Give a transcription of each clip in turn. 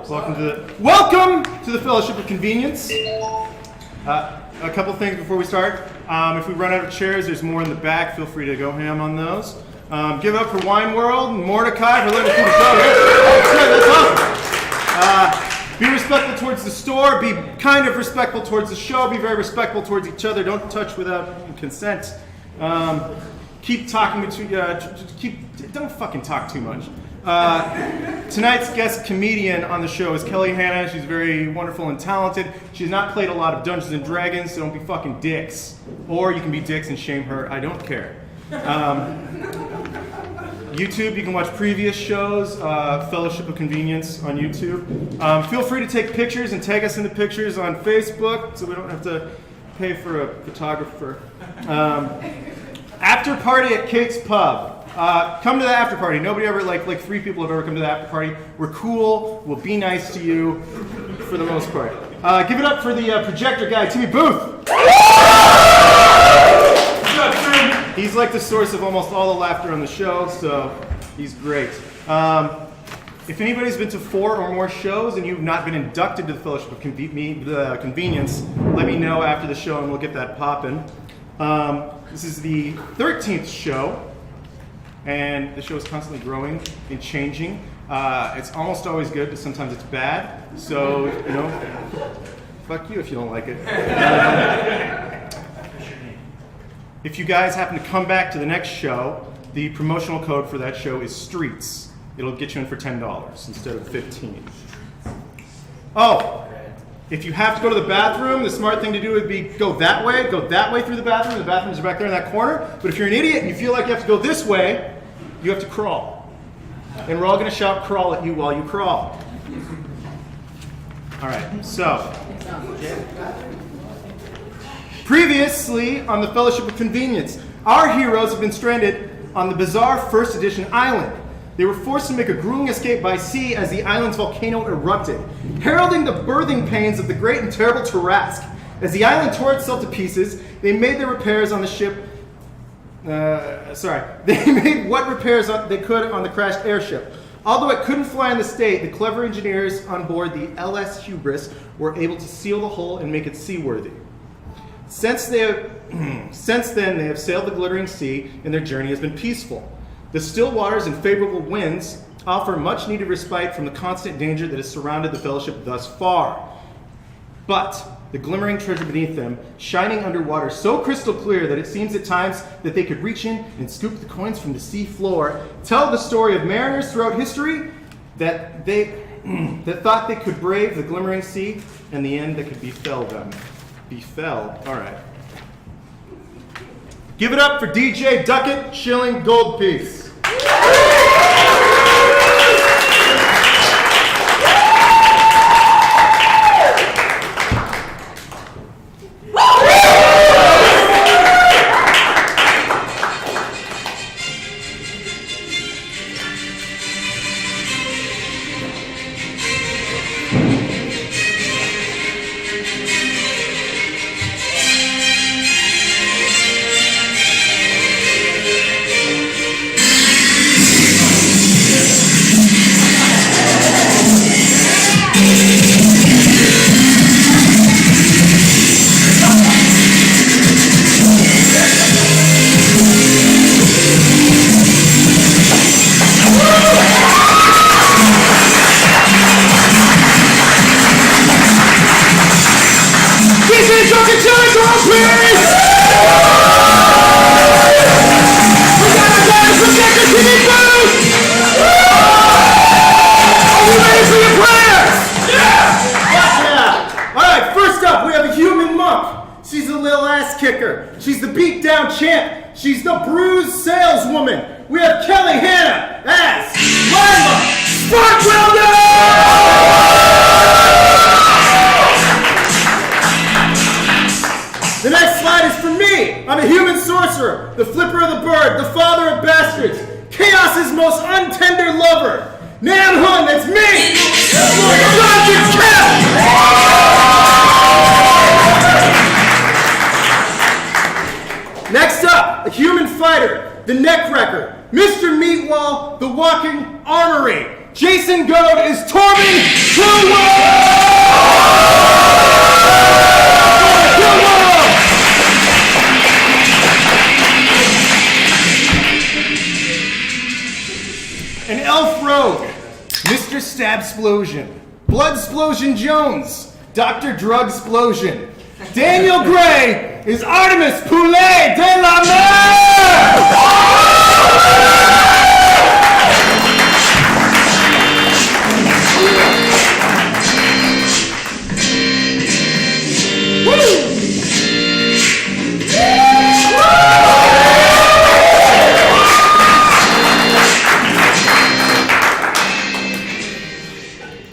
Welcome to the Fellowship of Convenience. A couple things before we start. If we run out of chairs, there's more in the back. Feel free to go ham on those. Give it up for Wine World and Mordecai for letting us do the show. That's awesome. Be respectful towards the store. Be kind of respectful towards the show. Be very respectful towards each other. Don't touch without consent. Keep talking don't fucking talk too much. Tonight's guest comedian on the show is Kelly Hanna. She's very wonderful and talented. She's not played a lot of Dungeons and Dragons, so don't be fucking dicks. Or you can be dicks and shame her. I don't care. YouTube, you can watch previous shows, Fellowship of Convenience on YouTube. Feel free to take pictures and tag us in the pictures on Facebook so we don't have to pay for a photographer. After party at Kate's Pub. Come to the after party. Nobody ever, like 3 people have ever come to the after party. We're cool. We'll be nice to you for the most part. Give it up for the projector guy, Timmy Booth. What's up, Tim? He's like the source of almost all the laughter on the show, so he's great. If anybody's been to 4 or more shows and you've not been inducted to the Fellowship of Convenience, let me know after the show and we'll get that popping. This is the 13th show. And the show is constantly growing and changing. It's almost always good, but sometimes it's bad. So, fuck you if you don't like it. If you guys happen to come back to the next show, the promotional code for that show is STREETS. It'll get you in for $10 instead of $15. Oh, if you have to go to the bathroom, the smart thing to do would be go that way through the bathroom. The bathrooms are back there in that corner. But if you're an idiot and you feel like you have to go this way, you have to crawl. And we're all going to shout crawl at you while you crawl. All right, so. Previously on the Fellowship of Convenience, our heroes have been stranded on the bizarre first edition island. They were forced to make a grueling escape by sea as the island's volcano erupted, heralding the birthing pains of the great and terrible Tarrasque. As the island tore itself to pieces, they made their repairs on the ship. They made what repairs they could on the crashed airship. Although it couldn't fly in the state, the clever engineers on board the LS Hubris were able to seal the hull and make it seaworthy. Since then, they have sailed the glittering sea, and their journey has been peaceful. The still waters and favorable winds offer much-needed respite from the constant danger that has surrounded the Fellowship thus far. But the glimmering treasure beneath them, shining underwater so crystal clear that it seems at times that they could reach in and scoop the coins from the sea floor, tell the story of mariners throughout history that thought they could brave the glimmering sea, and the end that could befell them. Befell, all right. Give it up for DJ Duckett Shilling Goldpiece. She's the beat-down champ. She's the bruised saleswoman. We have Kelly Hanna as Lila Sparkwelder! The next slide is for me. I'm a human sorcerer, the flipper of the bird, the father of bastards, chaos's most untender lover. Nam Hun, that's me! Next up, a human fighter, the neck wrecker, Mr. Meatwall, the walking armory. Jason Goad is Torben Truth! Explosion, Bloodsplosion Jones, Dr. Drugsplosion. Daniel Gray is Artemis Poulet de la Mer!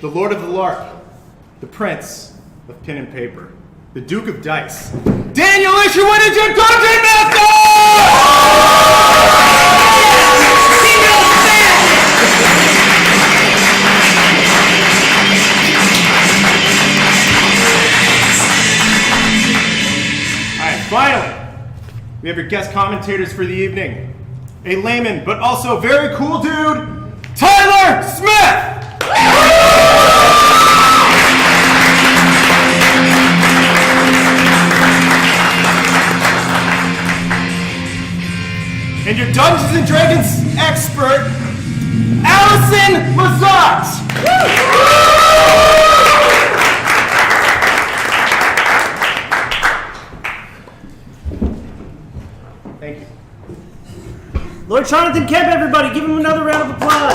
The Lord of the Lark, the Prince of Pen and Paper, the Duke of Dice, Daniel Isherwood is your Dungeon Master! Alright, finally, we have your guest commentators for the evening. A layman, but also very cool dude, Tyler Smith! And your Dungeons and Dragons expert, Allison Lazat. Thank you. Lord Jonathan Kemp, everybody, give him another round of applause.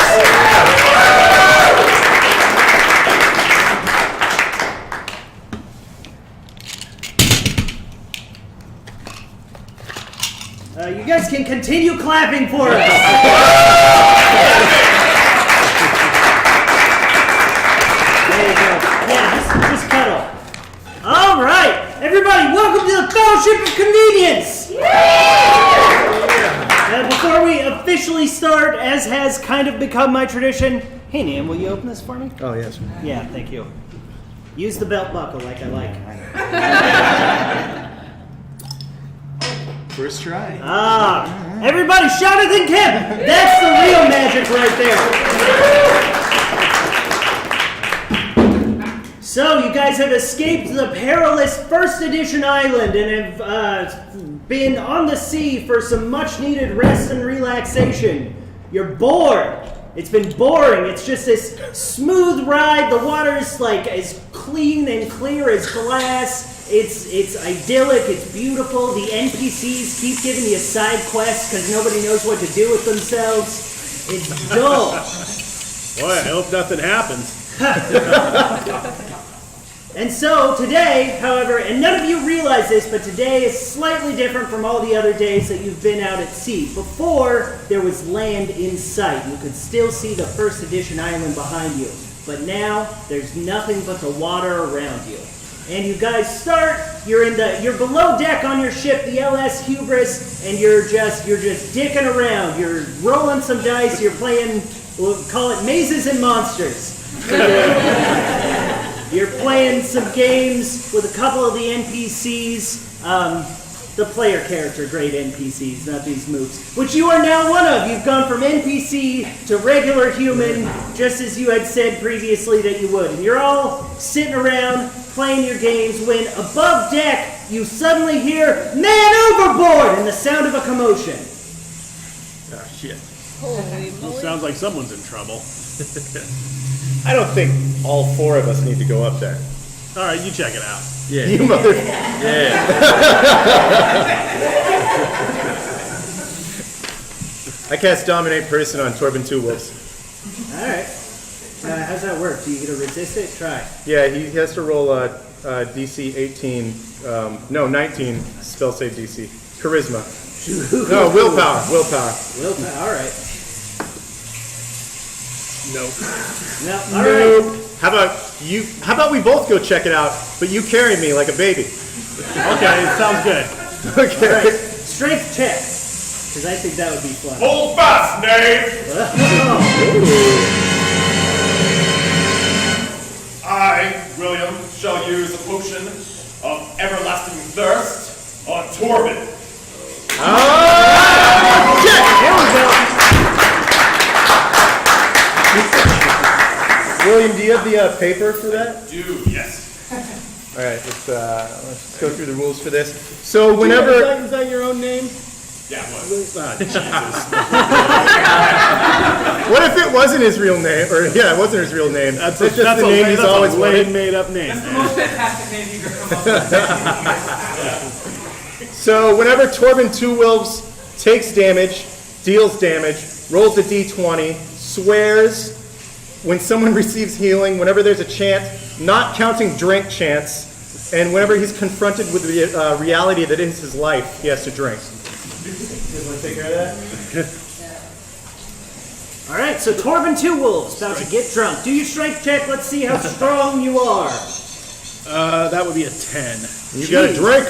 You guys can continue clapping for us. There you go. Yeah, just cuddle. All right, everybody, welcome to the Fellowship of Convenience. Before we officially start, as has kind of become my tradition, hey, Nam, will you open this for me? Oh, yes. Yeah, thank you. Use the belt buckle like I like. First try. Everybody, Jonathan Kemp! That's the real magic right there. So, you guys have escaped the perilous First Edition island and have been on the sea for some much-needed rest and relaxation. You're bored. It's been boring. It's just this smooth ride. The water's like as clean and clear as glass. It's idyllic. It's beautiful. The NPCs keep giving you side quests because nobody knows what to do with themselves. It's dull. Boy, I hope nothing happens. And so today, however, and none of you realize this, but today is slightly different from all the other days that you've been out at sea. Before, there was land in sight. You could still see the First Edition island behind you. But now, there's nothing but the water around you. And you guys start, you're below deck on your ship, the LS Hubris, and you're just dicking around. You're rolling some dice, you're playing, we'll call it mazes and monsters. You're playing some games with a couple of the NPCs, the player character, great NPCs, not these moves, which you are now one of. You've gone from NPC to regular human, just as you had said previously that you would. And you're all sitting around playing your games when above deck you suddenly hear "Man overboard!" and the sound of a commotion. Oh, shit. Holy moly. Sounds like someone's in trouble. I don't think all four of us need to go up there. All right, you check it out. Yeah. You mother. Yeah. I cast Dominate Person on Torben Two Wolves. All right. How's that work? Do you get to resist it? Try. Yeah, he has to roll a DC 18. 19 spell save DC. Charisma. No, willpower. Willpower. All right. Nope. No. All right. How about we both go check it out, but you carry me like a baby. Okay, sounds good. Okay. All right. Strength check, because I think that would be fun. Hold fast, knave! I, William, shall use a potion of everlasting thirst on Torben. Here we go. William, do you have the paper for that? Do, yes. All right, let's go through the rules for this. So whenever Is that your own name? Yeah, what? What if it wasn't his real name? Or yeah, it wasn't his real name. That's just the name he's always wanted. made up name. That's the most fantastic name you could come up with. So whenever Torben Two Wolves takes damage, deals damage, rolls a d20, swears, when someone receives healing, whenever there's a chant, not counting drink chants, and whenever he's confronted with the reality that is his life, he has to drink. You guys want to take care of that? All right, so Torben Two Wolves about to get drunk. Do your strength check. Let's see how strong you are. That would be a 10. You gotta drink.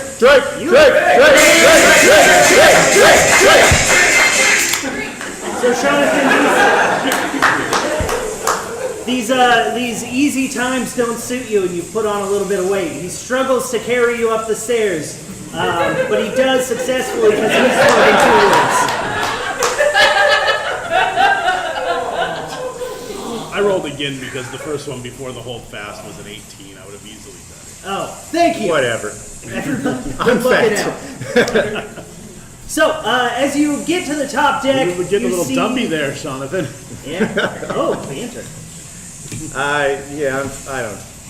So Jonathan, these easy times don't suit you, and you've put on a little bit of weight. He struggles to carry you up the stairs, but he does successfully because he's Torben Two Wolves. I rolled again because the first one before the hold fast was an 18. I would have easily done it. Oh, thank you. Whatever. Good looking out. So, as you get to the top deck, We would get a you little see... dumpy there, Jonathan. Yeah. Oh, banter.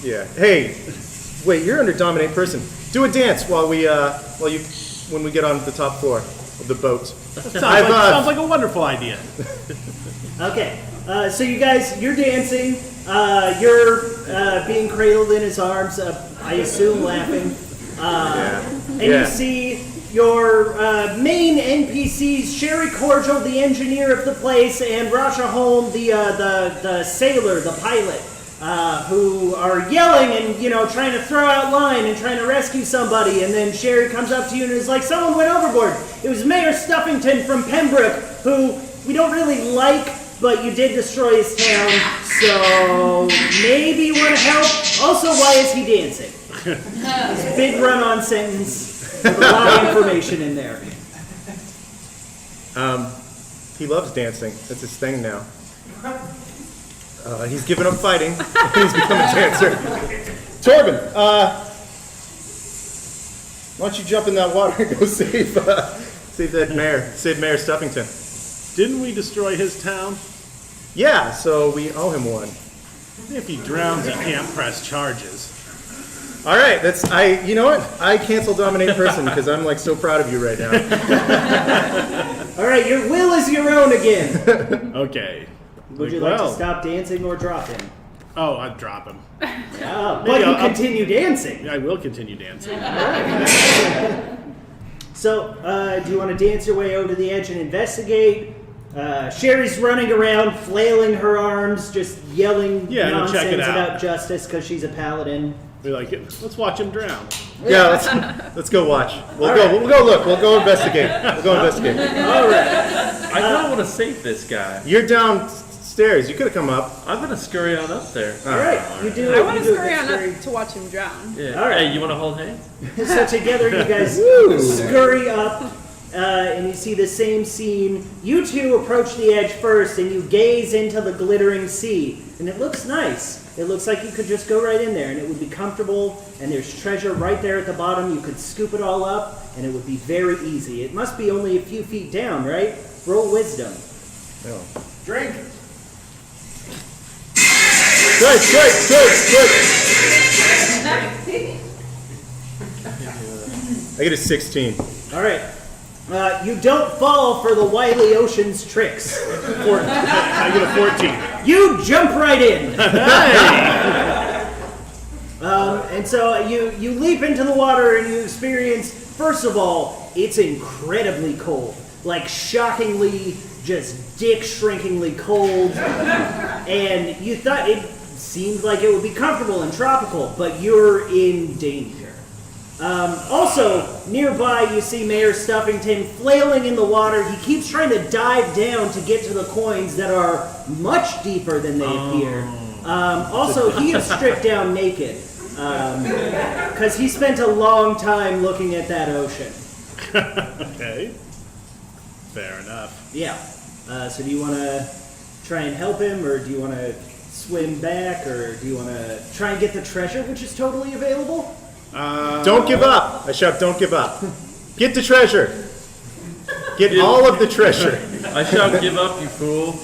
Yeah. Hey, wait, you're under dominate person. Do a dance when we get on the top floor of the boat. Sounds like a wonderful idea. Okay. So you guys, you're dancing. You're being cradled in his arms. I assume laughing. And you see your main NPCs, Sherry Cordial, the engineer of the place, and Rasha Holm, the sailor, the pilot, who are yelling and trying to throw out line and trying to rescue somebody. And then Sherry comes up to you and is like, "Someone went overboard. It was Mayor Stuffington from Pembroke, who we don't really like, but you did destroy his town, so maybe you want to help. Also, why is he dancing?" It's a big run-on sentence with a lot of information in there. He loves dancing. That's his thing now. He's given up fighting. He's become a dancer. Torben, why don't you jump in that water and go save that mayor, save Mayor Stuffington? Didn't we destroy his town? Yeah, so we owe him one. If he drowns, he can't press charges. All right, you know what? I cancel dominate person because I'm like so proud of you right now. All right, your will is your own again. Okay. Would you like to stop dancing or drop him? Oh, I'd drop him. But you continue dancing. I will continue dancing. So, do you want to dance your way over to the edge and investigate? Sherry's running around, flailing her arms, just yelling nonsense check it out. about justice because she's a paladin. We're like, let's watch him drown. Yeah, let's go watch. We'll go look. We'll go investigate. All right. I don't want to save this guy. You're downstairs. You could have come up. I'm gonna scurry on up there. All right. You do. I want to you do scurry it. on up to watch him drown. Yeah. All right. Hey, you want to hold hands? So together you guys scurry up, and you see the same scene. You two approach the edge first, and you gaze into the glittering sea. And it looks nice. It looks like you could just go right in there, and it would be comfortable, and there's treasure right there at the bottom. You could scoop it all up, and it would be very easy. It must be only a few feet down, right? Roll wisdom. No. Drink. Good. I get a 16. All right. You don't fall for the wily ocean's tricks. I get a 14. You jump right in. And so you leap into the water and you experience, first of all, it's incredibly cold. Like shockingly, just dick-shrinkingly cold. And you thought it seemed like it would be comfortable and tropical, but you're in danger. Also, nearby you see Mayor Stuffington flailing in the water. He keeps trying to dive down to get to the coins that are much deeper than they appear. Also, he is stripped down naked because he spent a long time looking at that ocean. Okay. Fair enough. Yeah. So do you want to try and help him, or do you want to swim back, or do you want to try and get the treasure, which is totally available? Don't give up. I shout, don't give up. Get the treasure. Get all of the treasure. I shall give up, you fool.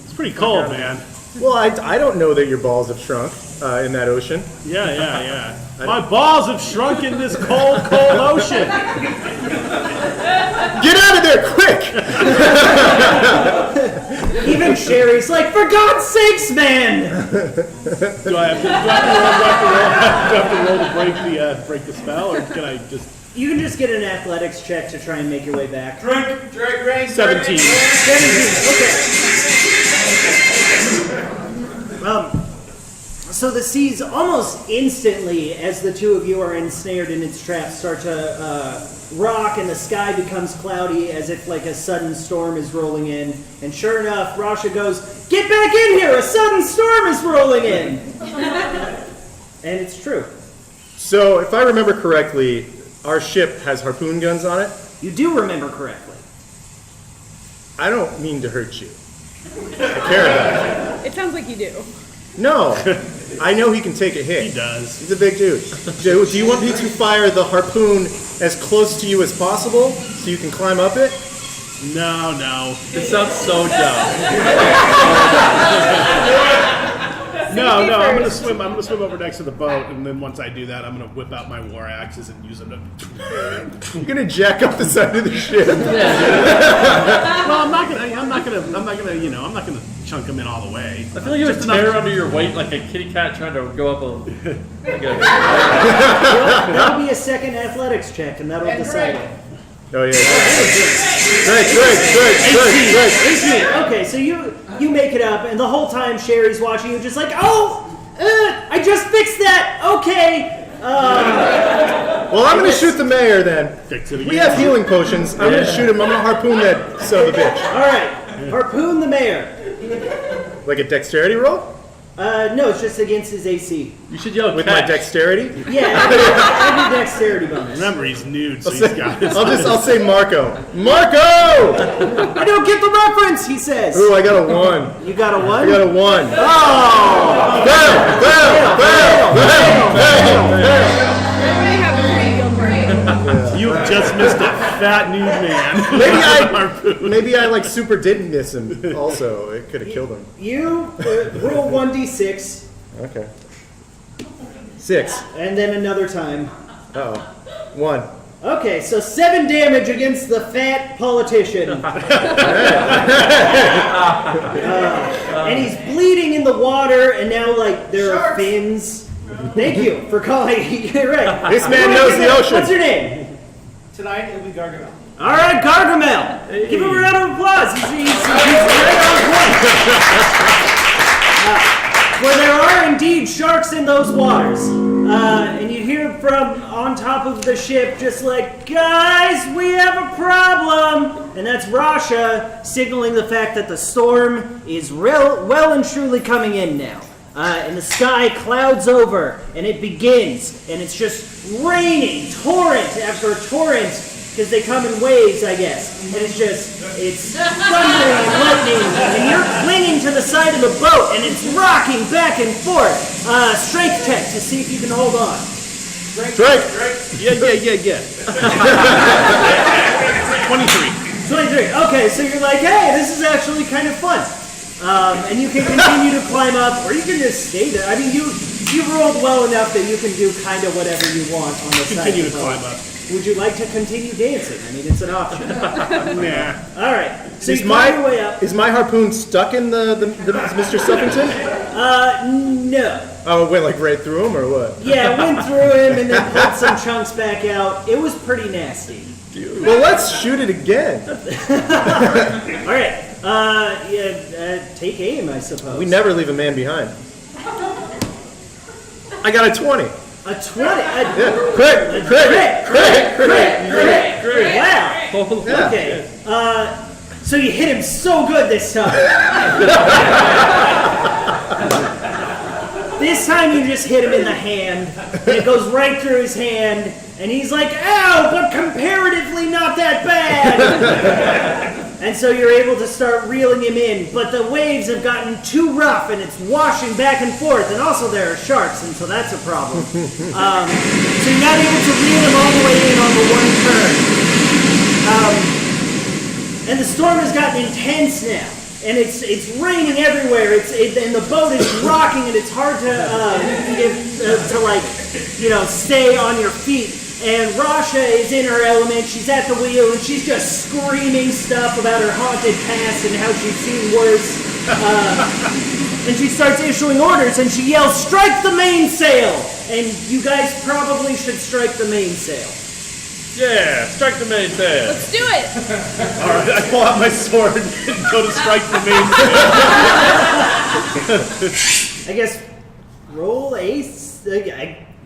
It's pretty cold, man. Well, I don't know that your balls have shrunk in that ocean. Yeah. My balls have shrunk in this cold, cold ocean. Get out of there, quick! Even Sherry's like, for God's sakes, man! Do I have to roll to break the spell, or can I just? You can just get an athletics check to try and make your way back. Drink, rain. 17. 17, okay. So the seas almost instantly, as the two of you are ensnared in its trap, start to rock, and the sky becomes cloudy as if like a sudden storm is rolling in. And sure enough, Rasha goes, "Get back in here! A sudden storm is rolling in!" And it's true. So, if I remember correctly, our ship has harpoon guns on it. You do remember correctly. I don't mean to hurt you. I care about It sounds like you do. you. No, I know he can take a hit. He does. He's a big dude. Do you want me to fire the harpoon as close to you as possible so you can climb up it? No. This sounds so dumb. No, Safety I'm first. gonna swim over next to the boat, and then once I do that, I'm gonna whip out my war axes and use them to. You're gonna jack up the side of the ship. Well, I'm not gonna, chunk them in all the way. I feel like you would tear under your weight like a kitty cat trying to go up a. That'll be a second athletics check, and that'll decide it. Oh yeah. Great. 18. Okay, so you make it up, and the whole time Sherry's watching you, just like, I just fixed that. Okay. Well, I'm gonna shoot the mayor then. Fix it We again. have healing potions. I'm gonna shoot him. I'm gonna harpoon that son of a bitch. All right, harpoon the mayor. Like a dexterity roll? No, it's just against his AC. You should yell With my catch. dexterity? Yeah, every dexterity bonus. Remember, he's nude, so he's got his. I'll say Marco. Marco! I don't get the reference, he says. Ooh, I got a 1. You got a I 1? got a 1. Oh! Everybody have a pretty good break. You just missed a fat nude man. Maybe I like super didn't miss him. Also, it could have killed him. You roll 1d6, Okay. 6. and then another time. Uh-oh. 1. Okay, so 7 damage against the fat politician. And he's bleeding in the water, and now, like, there are fins. Thank you for calling. You're right. This man knows the ocean. What's your name? Tonight it'll be Gargamel. All right, Gargamel. Give him a round of applause. He's right on point. Where there are indeed sharks in those waters. And you hear from on top of the ship just like, guys, we have a problem. And that's Rasha signaling the fact that the storm is well and truly coming in now. And the sky clouds over, and it begins, and it's just raining, torrent after torrent, because they come in waves, I guess. And it's thundering and lightning, and you're clinging to the side of the boat, and it's rocking back and forth. Strength check to see if you can hold on. Drake! Yeah. 23. 23. Okay, so you're like, hey, this is actually kind of fun. And you can continue to climb up, or you can just stay there. I mean, you rolled well enough that you can do kind of whatever you want on the side Continue of to the boat. climb up. Would you like to continue dancing? I mean, it's an option. Nah. All right. So Is you climb your way up. my harpoon stuck in the Mr. Stuffington? No. Oh, it went like right through him or what? Yeah, went through him and then pulled some chunks back out. It was pretty nasty. Well, let's shoot it again. All right. Take aim, I suppose. We never leave a man behind. I got a 20. A 20. Yeah. Crit. Wow. Yeah. Okay. So you hit him so good this time. This time you just hit him in the hand, and it goes right through his hand, and he's like, ow, but comparatively not that bad. And so you're able to start reeling him in, but the waves have gotten too rough, and it's washing back and forth, and also there are sharks, and so that's a problem. So you're not able to reel him all the way in on the one turn. And the storm has gotten intense now. And it's raining everywhere. And the boat is rocking, and it's hard to stay on your feet. And Rasha is in her element. She's at the wheel, and she's just screaming stuff about her haunted past and how she's seen worse. And she starts issuing orders, and she yells, "Strike the mainsail!" And you guys probably should strike the mainsail. Yeah, strike the mainsail. Let's do it. All right, I pull out my sword and go to strike the mainsail. I guess roll ace.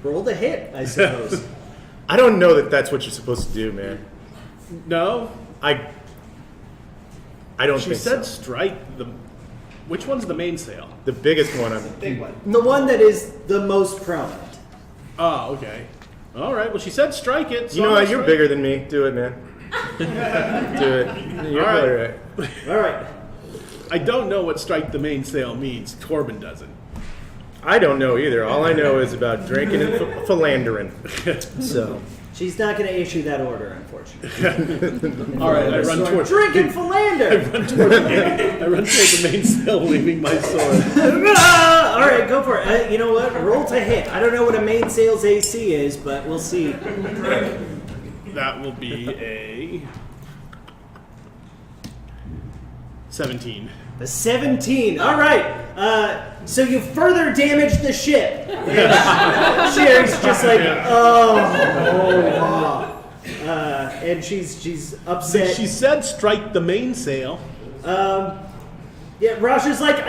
Roll the hit, I suppose. I don't know that that's what you're supposed to do, man. No, I don't she think said so. strike the. Which one's the mainsail? The biggest one. Big one. The one that is the most prominent. Oh, okay. All right. Well, she said strike it. So You know I'm what? gonna You're strike bigger than me. Do it, man. Do it. You're All right. probably right. All right. I don't know what strike the mainsail means. Corbin doesn't. I don't know either. All I know is about drinking and philandering. So. She's not going to issue that order, unfortunately. All right. I run toward. Drink and philander! I run toward the mainsail, waving my sword. All right, go for it. You know what? Roll to hit. I don't know what a mainsail's AC is, but we'll see. That will be a 17. A 17. All right. So you further damaged the ship. Sherry's just like, and she's upset. She said strike the mainsail. Yeah, Rasha's like,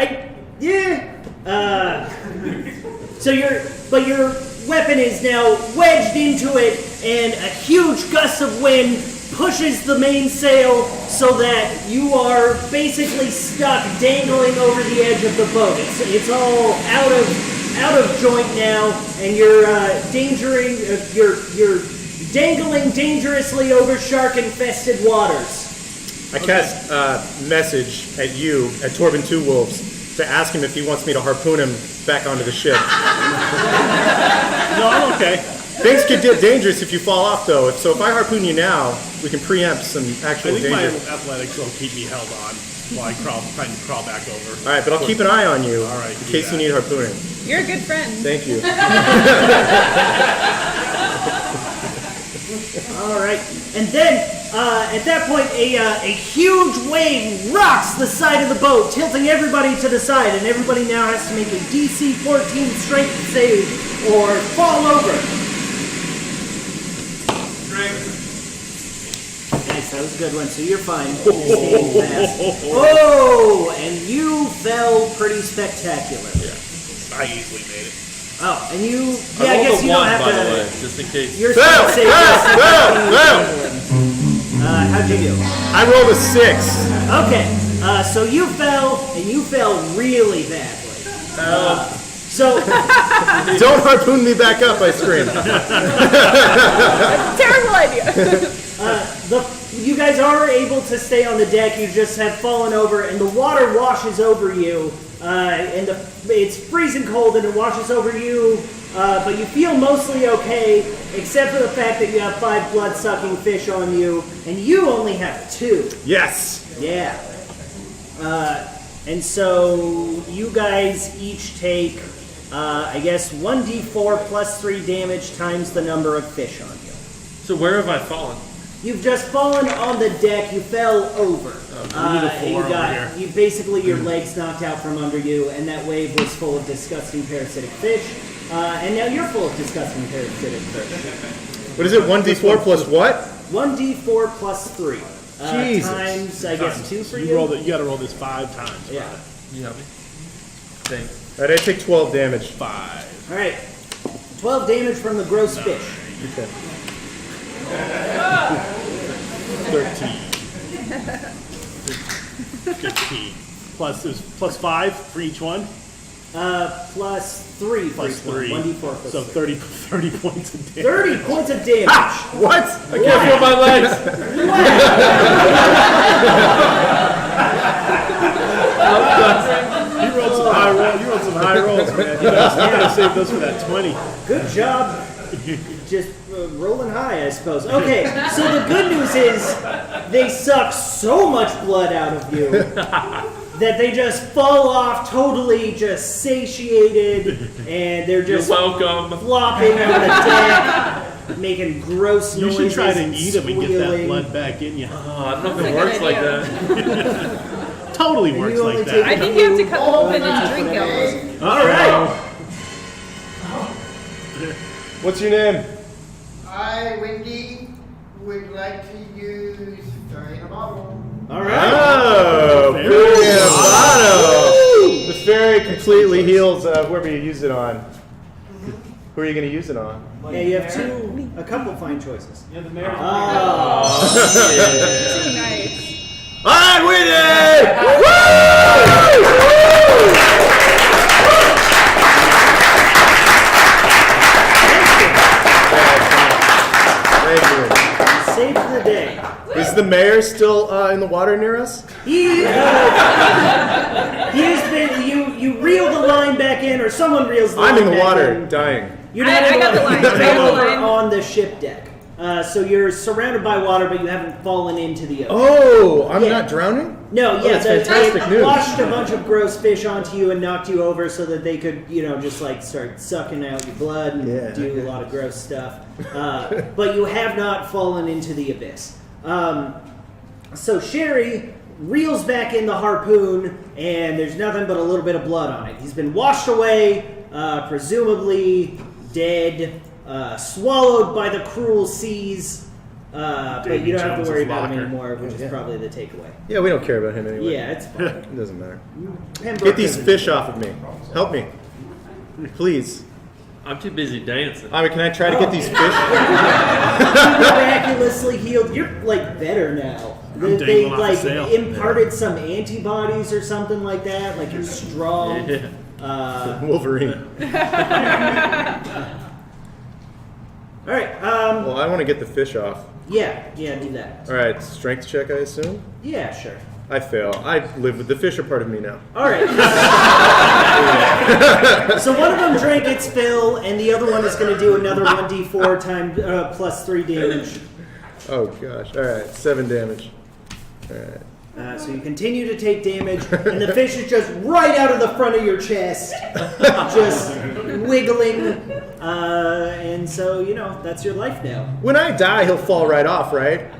So your weapon is now wedged into it, and a huge gust of wind pushes the mainsail so that you are basically stuck dangling over the edge of the boat. It's all out of joint now, and you're dangling dangerously over shark-infested waters. I cast a message at you, at Torben Two Wolves, to ask him if he wants me to harpoon him back onto the ship. No, I'm okay. Things could get dangerous if you fall off, though. So if I harpoon you now, we can preempt some I actual think my danger. athletics will keep me held on while I try to crawl back over. All right, but I'll keep an eye on you All right, in do case you that. need harpooning. You're a good friend. Thank you. All right, and then at that point, a huge wave rocks the side of the boat, tilting everybody to the side, and everybody now has to make a DC 14 strength save or fall over. Nice, that was a good one. So you're fine. You're staying fast. Oh, and you fell pretty spectacularly. I easily made it. Oh, and you. I Yeah, I rolled guess a you don't 1, have by to. the way, just in case. Your Fail, strength save. fail. How'd you do? I rolled a 6. Okay, so you fell, and you fell really badly. So, Don't harpoon me back up, I screamed. Terrible idea. you guys are able to stay on the deck. You just have fallen over, and the water washes over you, and it's freezing cold, and it washes over you. But you feel mostly okay, except for the fact that you have 5 blood-sucking fish on you, and you only have 2. Yes. Yeah. And so you guys each take, I guess, 1d4 plus 3 damage times the number of fish on you. So where have I fallen? You've just fallen on the deck. You fell over. You basically your legs knocked out from under you, and that wave was full of disgusting parasitic fish. And now you're full of disgusting parasitic fish. What is it? 1d4 plus what? 1d4 plus 3. Jesus. Times, I guess, 2 for you. You got to roll this 5 times. Yeah. brother. You help me? Thanks. All right, I take 12 damage. 5. All right. 12 damage from the gross fish. Okay. 13. 15. Plus 5 for each one. Plus 3 for Plus each one. 3. 1d4 plus So 3. 30 points of damage. 30 points of damage. What? I can't feel my legs. You rolled some high rolls, man. You gotta save those for that 20. Good job. just rolling high, I suppose. Okay, so the good news is they suck so much blood out of you that they just fall off totally just satiated, and they're just welcome. flopping on the deck, making gross You noises. should try to and eat them and get that squealing. blood back in you. Oh, I don't know if it works like that. Totally And works you only like take that. I think you have to cut them open and drink them. All right. What's your name? I, Wendy, would like to use Fairy in a Bottle. All right. Oh, fairy in a bottle. The fairy completely heals whoever you use it on. Who are you going to use it on? Yeah, you have a couple fine choices. Yeah, the mayor. Too nice. All right, Winnie! Thank you. Saved the day. Is the mayor still in the water near us? He has been. You reel the line back in, or someone reels the line I'm in the back water, in. dying. You're not I in got the line. I got You're the over line. on the ship deck. So you're surrounded by water, but you haven't fallen into the ocean. Oh, I'm Yeah. not drowning? No, yeah, that's fantastic they news. washed a bunch of gross fish onto you and knocked you over so that they could, just like start sucking out your blood and Yeah. do a lot of gross stuff. But you have not fallen into the abyss. So Sherry reels back in the harpoon, and there's nothing but a little bit of blood on it. He's been washed away, presumably dead, swallowed by the cruel seas. But Davy you don't have to worry Jones's about him locker. anymore, which is probably the takeaway. Yeah, we don't care about him anyway. Yeah, it's fine. It doesn't matter. Pembroke Get these doesn't- fish off of me. Help me. Please. I'm too busy dancing. I mean, can I try to get these fish? Miraculously healed. You're like better now. I'm They dangling off like a sail. imparted some antibodies or something like that. Like you're strong. Yeah. Wolverine. All right. Well, I want to get the fish off. Yeah, do that. All right, strength check, I assume? Yeah, sure. I fail. I live with the fish are part of me now. All right. So one of them drank its fill, and the other one is going to do another 1d4 times plus 3 damage. Oh, gosh. All right, 7 damage. All right. So you continue to take damage, and the fish is just right out of the front of your chest, just wiggling. And so, that's your life now. When I die, he'll fall right off, right?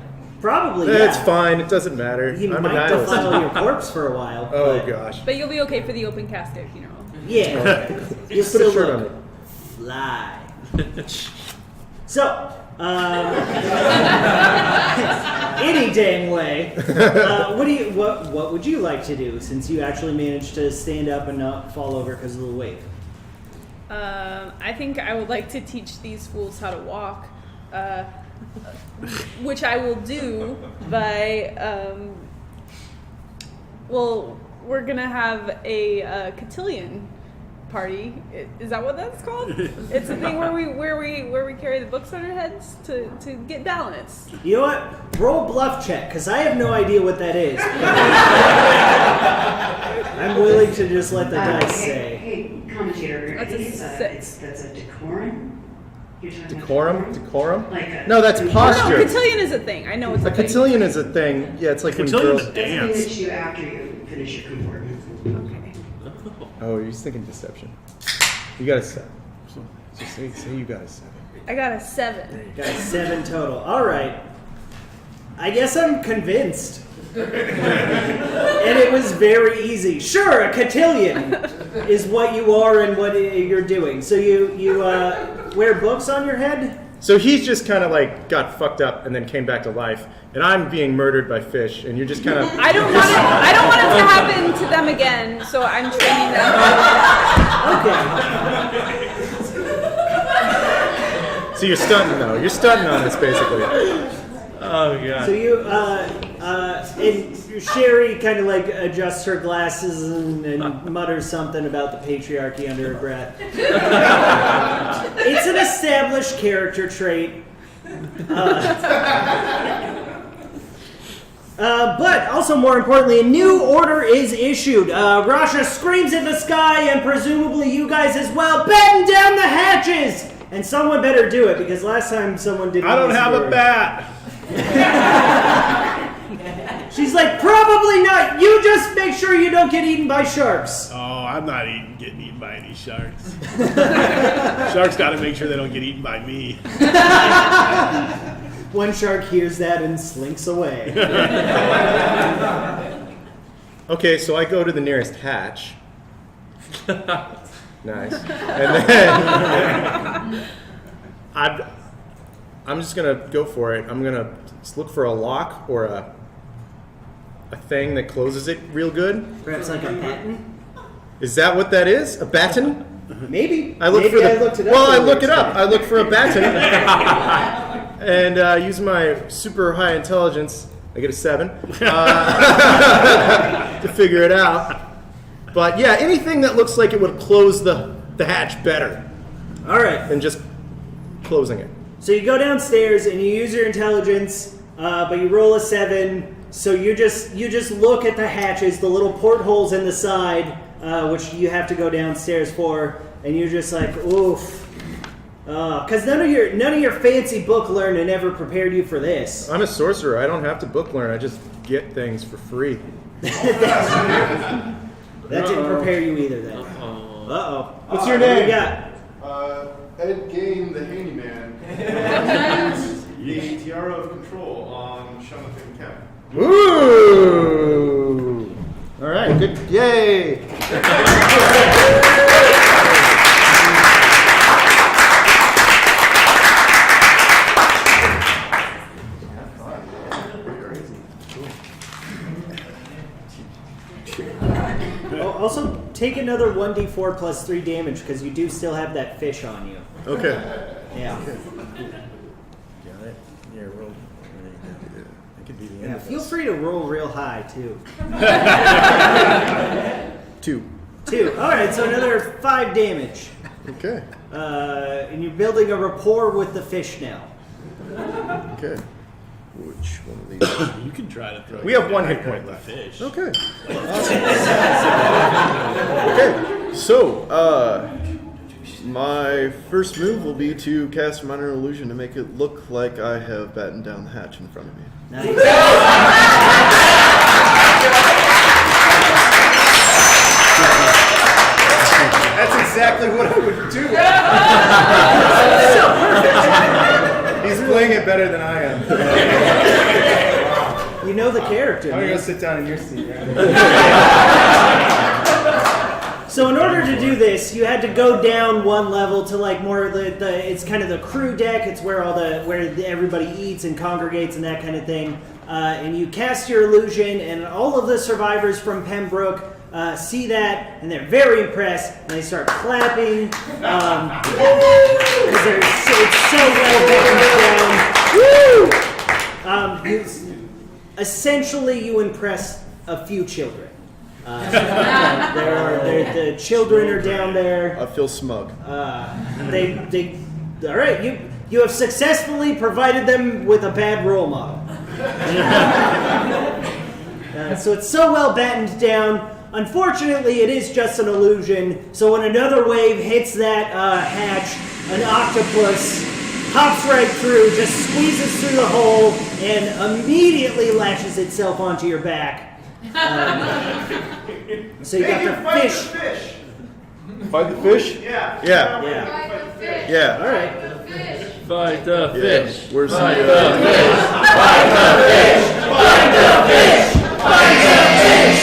Probably, yeah. It's fine. It doesn't matter. He I'm a might defile nihilist. your corpse for a while. Oh, but gosh. But you'll be okay for the open casket funeral. Yeah. You'll Just put a still shirt on look me. fly. So, any dang way. What would you like to do since you actually managed to stand up and not fall over because of the wave? I think I would like to teach these fools how to walk, which I will do by, we're gonna have a cotillion party. Is that what that's called? It's a thing where we carry the books on our heads to get balance. You know what? Roll bluff check, because I have no idea what that is. I'm willing to just let the dice say. Hey, commentator, That's I think a six. that's a decorum. You're talking about Decorum? Decorum? Like a, No, that's No, posture. cotillion is a thing. I know it's a A thing. cotillion is a thing. Yeah, it's like when Cotillion girls... is That's the thing dance. that you after you finish your comportment. Okay. Oh, you're thinking deception. You got a 7. So say you got a 7. I got a 7. Got 7 total. All right. I guess I'm convinced. And it was very easy. Sure, a cotillion is what you are and what you're doing. So you wear books on your head? So he's just kind of like got fucked up and then came back to life, and I'm being murdered by fish, and you're just kind of... I don't want it to happen to them again, so I'm training them. Okay. So you're stunting, though. You're stunting on us, basically. Oh god. So you, and Sherry kind of like adjusts her glasses and mutters something about the patriarchy under her breath. It's an established character trait. But also more importantly, a new order is issued. Rasha screams at the sky, and presumably you guys as well, batten down the hatches! And someone better do it, because last time someone didn't. I don't have a bat. She's like, probably not. You just make sure you don't get eaten by sharks. Oh, I'm not getting eaten by any sharks. Sharks got to make sure they don't get eaten by me. One shark hears that and slinks away. Okay, so I go to the nearest hatch. Nice. And then I'm just gonna go for it. I'm gonna just look for a lock or a thing that closes it real good. Perhaps like a batten? Is that what that is? A batten? Maybe. I look Maybe for the. I looked it up. Well, I look it up. I look for a batten, and use my super high intelligence. I get a 7 to figure it out. But yeah, anything that looks like it would close the hatch better All right. than just closing it. So you go downstairs and you use your intelligence, but you roll a 7. So you just look at the hatches, the little portholes in the side, which you have to go downstairs for, and you're just like, oof. Because none of your fancy book learning ever prepared you for this. I'm a sorcerer. I don't have to book learn. I just get things for free. That didn't prepare you either, then. Uh-oh. What's your name? What do you got? Ed Gain, the handyman, used the tiara of control on Jonathan Kemp. Ooh! All right, good. Yay! Also, take another 1d4 plus 3 damage, because you do still have that fish on you. Okay. Yeah. Got it. Yeah, roll. That could be the end Yeah, of feel this. free to roll real high, too. 2. 2. Alright, so another 5 damage. Okay. And you're building a rapport with the fish now. Okay. Which one of these? You can try to throw. We your have 1 hit dagger point at the left. fish. Okay. Okay. So, My first move will be to cast minor illusion to make it look like I have battened down the hatch in front of me. Nice. that's exactly what I would do. He's playing it better than I am. You know the character, I'm man. gonna sit down in your seat. So in order to do this, you had to go down one level to like more the it's kind of the crew deck. It's where everybody eats and congregates and that kind of thing. And you cast your illusion, and all of the survivors from Pembroke see that, and they're very impressed, and they start clapping because it's so well done. Essentially, you impress a few children. The children are down there. I feel smug. All right. You have successfully provided them with a bad role model. So it's so well battened down. Unfortunately, it is just an illusion. So when another wave hits that hatch, an octopus hops right through, just squeezes through the hole, and immediately lashes itself onto your back. So you got the fish. Fight the fish? Yeah. Yeah. Yeah. All right. Fight the fish. Where's the Fight the fish? Fight the fish. Fight the fish. Fight the fish.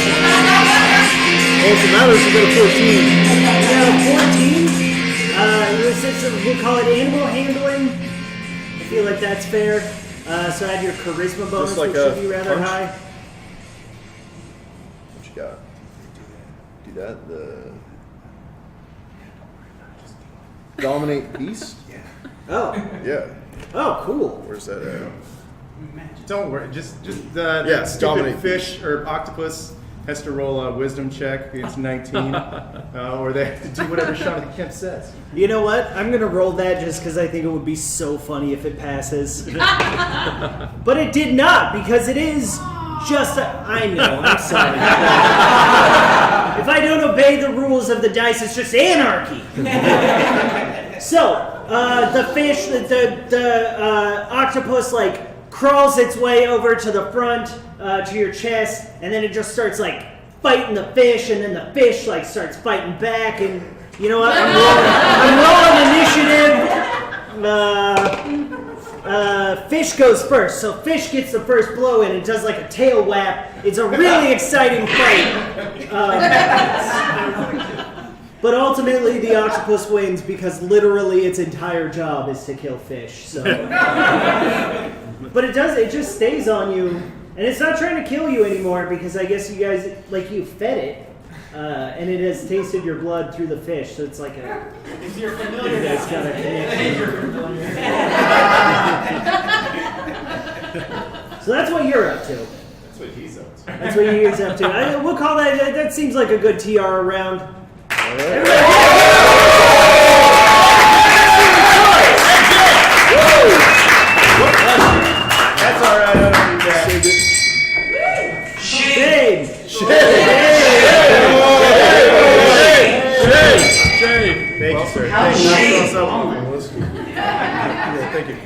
Well, if it matters, you got a 14. Yeah, 14. We'll call it animal handling. I feel like that's fair. So add your charisma bonus, Just like which a should be rather punch? high. What you got? Do that. The dominate beast. Oh. Yeah. Oh, cool. Where's that at? Don't worry. Just Yeah, that stupid dominate. fish or octopus has to roll a wisdom check. It's 19, or they have to do whatever Jonathan Kemp says. You know what? I'm going to roll that just because I think it would be so funny if it passes. But it did not, because it is I know, I'm sorry. If I don't obey the rules of the dice, it's just anarchy. So, the fish, the octopus, like, crawls its way over to the front, to your chest, and then it just starts, like, fighting the fish, and then the fish, like, starts fighting back, and you know what? I'm rolling initiative. Fish goes first, so fish gets the first blow in and does like a tail whap. It's a really exciting fight. But ultimately the octopus wins because literally its entire job is to kill fish. So, but it just stays on you, and it's not trying to kill you anymore because I guess you guys, like, you fed it. And it has tasted your blood through the fish, so it's like a. If you're familiar, You guys got a connection. So that's what you're up to. That's what he's up to. That's what he's up to. We'll call that. That seems like a good TR round. That's all right. I don't need that. Shame. Thank you, sir. Thank you.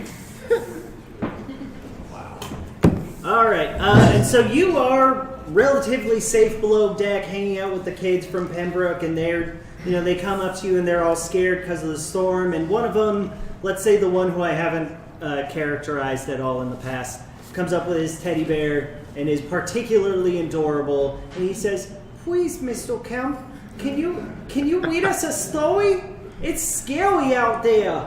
All right, and so you are relatively safe below deck, hanging out with the kids from Pembroke, and they come up to you and they're all scared because of the storm. And one of them, let's say the one who I haven't characterized at all in the past, comes up with his teddy bear and is particularly adorable, and he says, "Please, Mr. Kemp, can you read us a story? It's scary out there."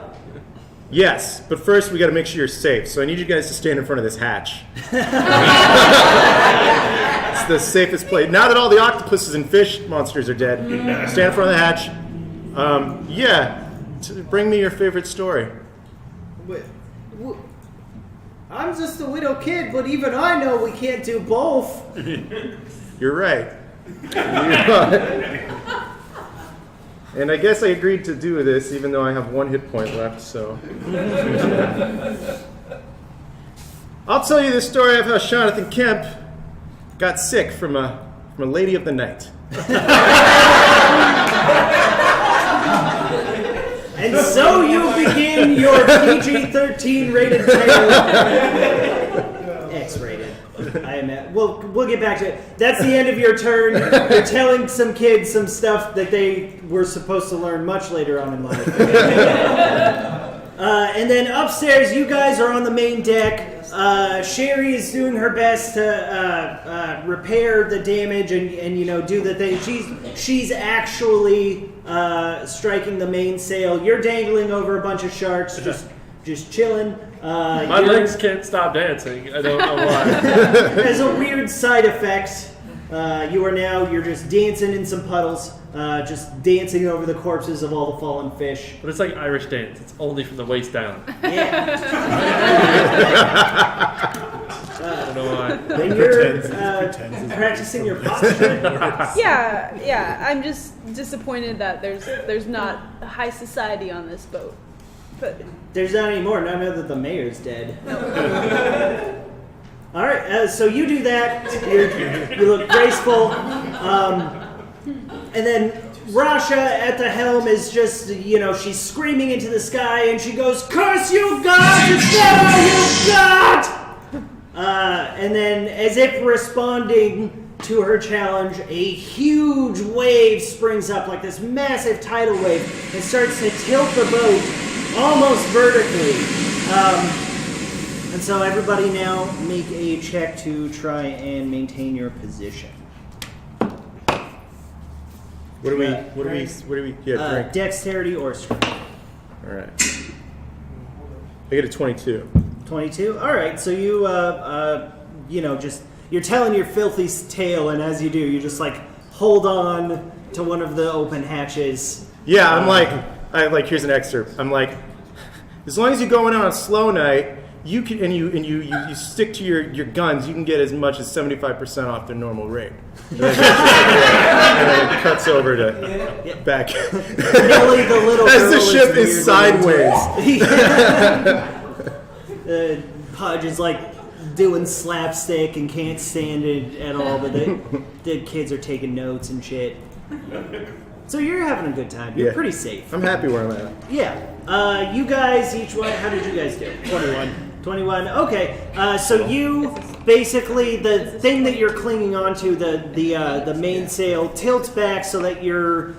Yes, but first we got to make sure you're safe. So I need you guys to stand in front of this hatch. It's the safest place. Now that all the octopuses and fish monsters are dead, stand in front of the hatch. Bring me your favorite story. I'm just a little kid, but even I know we can't do both. You're right. And I guess I agreed to do this, even though I have 1 hit point left, so. I'll tell you the story of how Jonathan Kemp got sick from a lady of the night. And so you begin your PG-13 rated tale. X-rated. We'll get back to it. That's the end of your turn. You're telling some kids some stuff that they were supposed to learn much later on in life. And then upstairs, you guys are on the main deck. Sherry is doing her best to repair the damage and do the thing. She's actually striking the mainsail. You're dangling over a bunch of sharks, just chilling. My legs can't stop dancing. I don't know why. As a weird side effect, you're just dancing in some puddles, just dancing over the corpses of all the fallen fish. But it's like Irish dance. It's only from the waist down. Yeah. I don't know why. And you're practicing your posture. Yeah. I'm just disappointed that there's not a high society on this boat. But there's not anymore. Now that the mayor's dead. All right, so you do that. You look graceful, and then Rasha at the helm is just, she's screaming into the sky, and she goes, "Curse you, God! It's not all you've got!" And then, as if responding to her challenge, a huge wave springs up, like this massive tidal wave, and starts to tilt the boat almost vertically. And so everybody now make a check to try and maintain your position. What do we drink? Dexterity or strength. All right. I get a 22. 22? All right, so you, you're telling your filthy tale, and as you do, you just, hold on to one of the open hatches. Yeah, I'm here's an excerpt. I'm like, as long as you're going out on a slow night, you can you stick to your guns, you can get as much as 75% off their normal rate. And then it cuts over to back. Millie, the little as girl the ship is sideways. Pudge is like, doing slapstick and can't stand it at all, but the kids are taking notes and shit. So you're having a good time. You're pretty safe. I'm happy where I'm at. Yeah. You guys, each one, how did you guys do? 21. Okay. So you basically, the thing that you're clinging onto, the mainsail tilts back so that you're,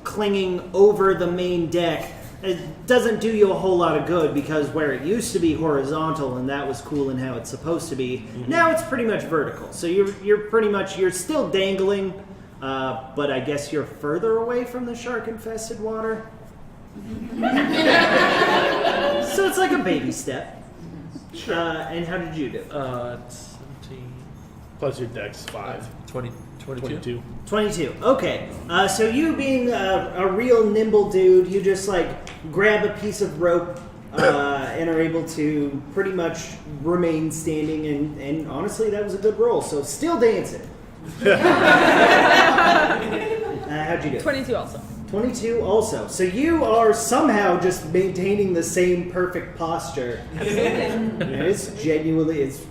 clinging over the main deck. It doesn't do you a whole lot of good because where it used to be horizontal and that was cool and how it's supposed to be, now it's pretty much vertical. So you're still dangling, but I guess you're further away from the shark-infested water. So it's like a baby step. Sure. And how did you do? 17. Plus your dex 5. 22. 22. Okay. So you being a real nimble dude, you just grab a piece of rope and are able to pretty much remain standing. And honestly, that was a good roll. So still dancing. How'd you do? 22 also. 22 also. So you are somehow just maintaining the same perfect posture. It's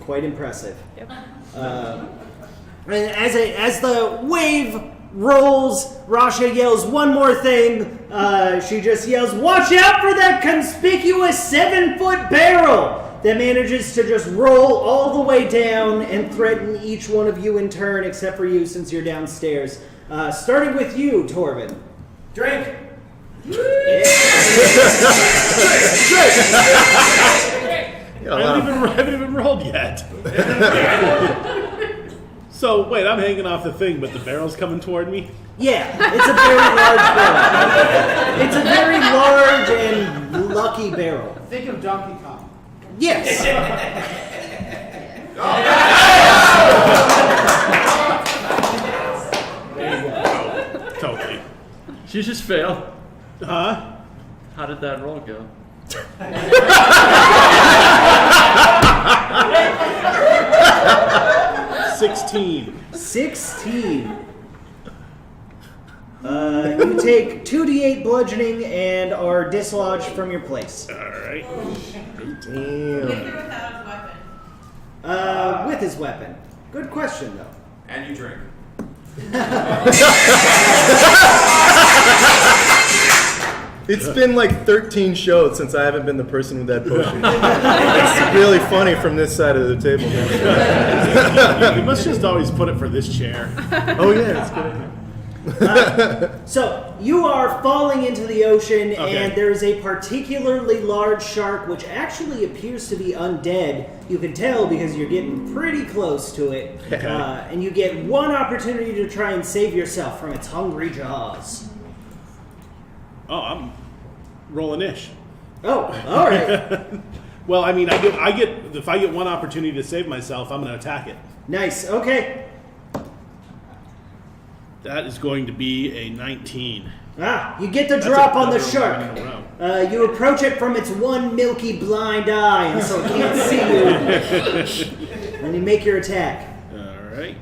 quite impressive. Yep. And as the wave rolls, Rasha yells one more thing. She just yells, "Watch out for that conspicuous 7-foot barrel!" that manages to just roll all the way down and threaten each one of you in turn, except for you since you're downstairs. Starting with you, Torvin. Drink. I haven't even rolled yet. So, wait, I'm hanging off the thing, but the barrel's coming toward me? Yeah, it's a very large barrel. It's a very large and lucky barrel. Think of Donkey Kong. Yes. Totally. Did you just fail? Huh? How did that roll go? 16. You take 2d8 bludgeoning and are dislodged from your place. Alright. Damn. With his weapon. Good question, though. And you drink. It's been 13 shows since I haven't been the person with that potion. It's really funny from this side of the table. You must just always put it for this chair. Oh yeah, that's good. So you are falling into the ocean, Okay. and there's a particularly large shark, which actually appears to be undead. You can tell because you're getting pretty close to it, and you get one opportunity to try and save yourself from its hungry jaws. Oh, I'm rolling ish. Oh, all right. Well, I mean, if I get one opportunity to save myself, I'm going to attack it. Nice. Okay. That is going to be a 19. You get the drop on the That's shark. another one in a row. You approach it from its one milky blind eye, and so it can't see you. And you make your attack. All right.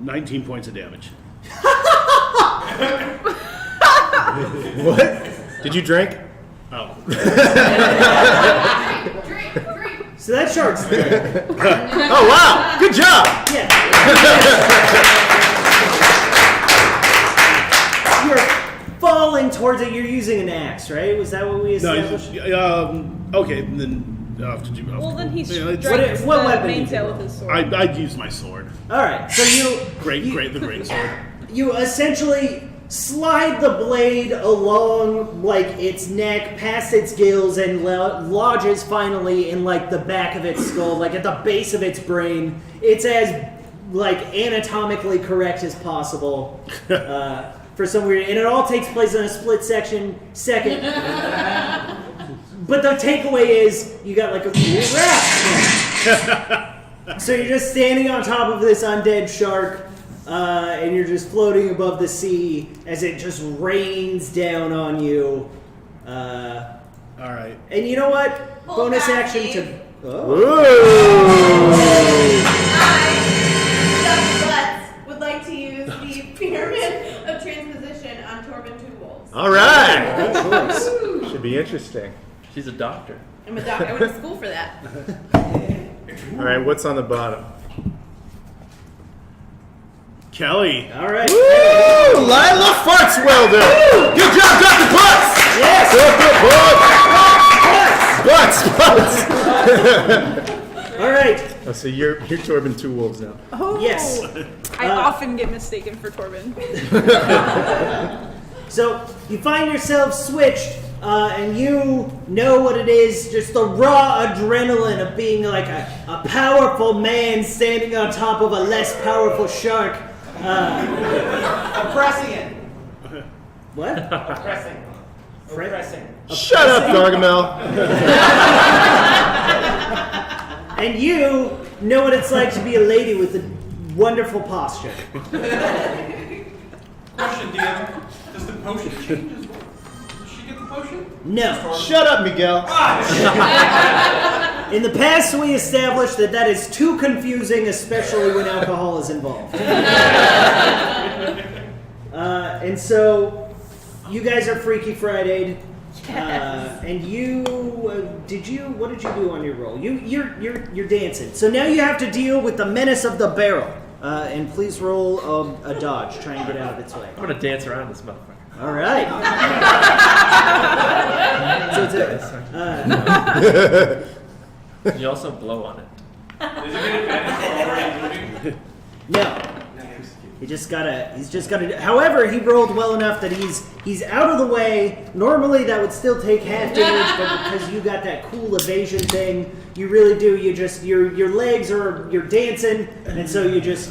$19 points of damage. What? Did you drink? Oh. So that shark's dead. Oh wow! Good job. Yeah. You're falling towards it. You're using an axe, right? Was that what we established? Okay, then. Well, then he Yeah, strikes what the weapon do you mainsail want? with his sword. I'd use my sword. All right. So The great sword. you essentially slide the blade along its neck, past its gills, and lodges finally in the back of its skull, at the base of its brain. It's as anatomically correct as possible. For some weird, and it all takes place in a split second. But the takeaway is you got a cool wrap. So you're just standing on top of this undead shark, and you're just floating above the sea as it just rains down on you. All right. And you know what? Hold Bonus back, action Dave. to. Whoa. I, Dr. Butts, would like to use the experiment of transposition on Torben Two Wolves. All right. Good choice. Should be interesting. She's a doctor. I'm a doctor. I went to school for that. All right, what's on the bottom? Kelly. All right. Woo! Lila Fartswelder. Good job, Dr. Butts. Yes. Butts. All right. Oh, so you're Torben Two Wolves now. Oh. Yes. I often get mistaken for Torben. So you find yourself switched, and you know what it is, just the raw adrenaline of being like a powerful man standing on top of a less powerful shark. Oppressing it. What? Oppressing. Oppressing. Shut up, Gargamel. And you know what it's like to be a lady with a wonderful posture. Question, DM. Does the potion change as well? Does she get the potion? No. Shut up, Miguel. In the past, we established that is too confusing, especially when alcohol is involved. And so, you guys are Freaky Friday'd. And you, what did you do on your roll? You're dancing. So now you have to deal with the menace of the barrel. And please roll a dodge. Try and get out of its way. I'm gonna dance around this motherfucker. All right. You also blow on it. Does he get advantage for already moving? No. He's just gotta. However, he rolled well enough that he's out of the way. Normally, that would still take half damage, but because you got that cool evasion thing, you really do. You just your legs you're dancing, and so I guess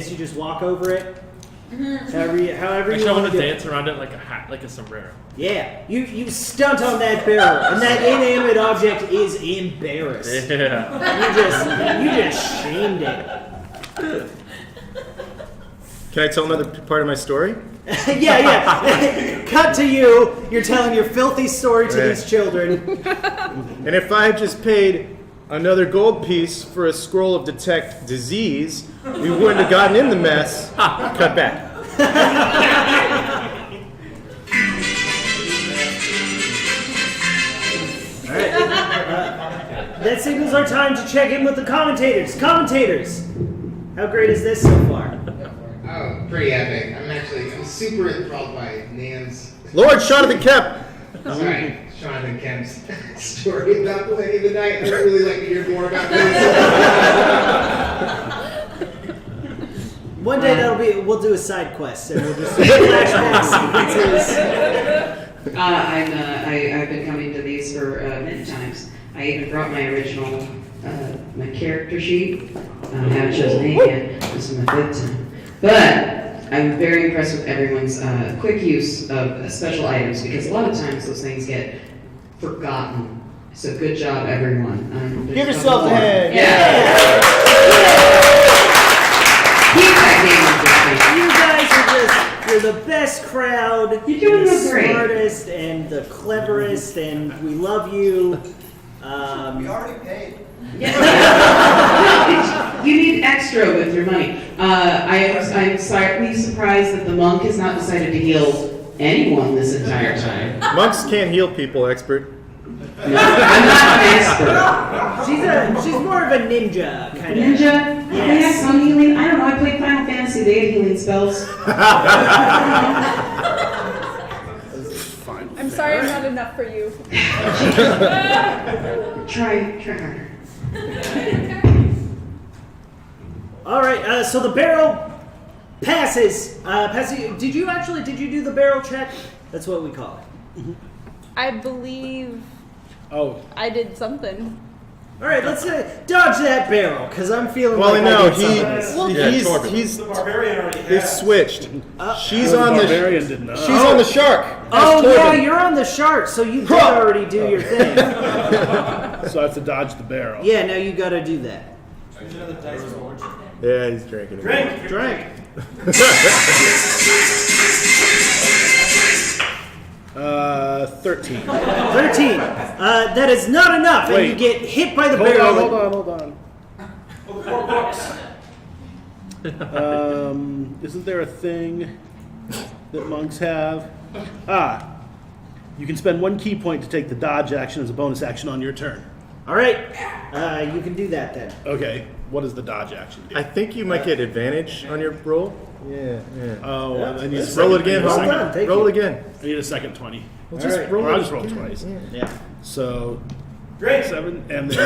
you just walk over it. However you Actually, I want want to to do dance it. around it like a hat, like a sombrero. Yeah, you stunt on that barrel, and that inanimate object is embarrassed. Yeah. You just shamed it. Can I tell another part of my story? Yeah. Cut to you. You're telling your filthy story to these children. And if I had just paid another gold piece for a scroll of detect disease, we wouldn't have gotten in the mess. Cut back. All right. That signals our time to check in with the commentators. Commentators, how great is this so far? Oh, pretty epic. I'm super enthralled by Nan's. Lord Jonathan Kemp. Sorry, Jonathan Kemp's story about the lady of the night. I'd really like to hear more about this. One day we'll do a side quest and we'll just flashback sequences. I've been coming to these for many times. I even brought my original my character sheet. I haven't chosen it yet. This is my fifth time. But I'm very impressed with everyone's quick use of special items because a lot of times those things get forgotten. So good job, everyone. Give yourself a hand. Yeah. Keep that You guys are the best crowd. You're doing the great. smartest and the cleverest, and we love you. We already paid. You need extra with your money. I'm slightly surprised that the monk has not decided to heal anyone this entire time. Monks can't heal people, expert. No, I'm not an expert. She's more of a ninja kind of. Ninja? Yes. They have some healing. I don't know. I played Final Fantasy. They had healing spells. I'm sorry I'm not enough for you. Try harder. All right. So the barrel passes. Did you do the barrel check? That's what we call it. I believe I did something. All right, let's dodge that barrel because I'm feeling Well, like no, I did something. he's The barbarian already they has. switched. She's The on barbarian did not. She's on the shark. Oh That's yeah, Torben. you're on the shark, so you did already do your thing. So I have to dodge the barrel. Yeah, now you got to do that. Use another dice roll. Yeah, he's drinking. it. Drink. 13. 13. That is not enough, and Wait. you get hit by the Hold barrel. on. Oh, the 4 books. Isn't there a thing that monks have? You can spend 1 key point to take the dodge action as a bonus action on your turn. All right, you can do that then. Okay, what does the dodge action do? I think you might get advantage on your roll. Yeah. Oh, Yeah. I need a Roll it second- again. I need a Hold second- on, thank Roll you. again. I need a second 20. We'll All just right. roll Or I'll it just roll again. twice. Yeah. So, Great. 7 and then...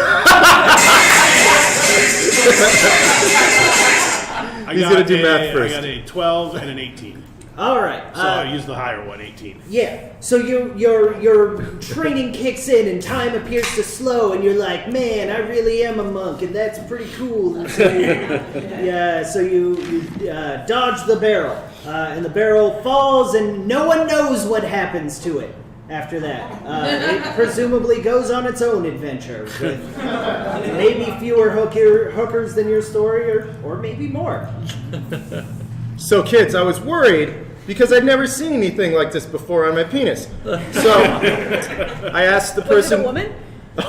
He's gonna do math first. I got a 12 and an 18. All right. So I use the higher one, 18. Yeah. So your training kicks in and time appears to slow, and you're like, man, I really am a monk, and that's pretty cool. And so you dodge the barrel, and the barrel falls, and no one knows what happens to it after that. It presumably goes on its own adventure with maybe fewer hookers than your story, or maybe more. So, kids, I was worried because I'd never seen anything like this before on my penis. So, I asked the Was it person. a woman? Nice!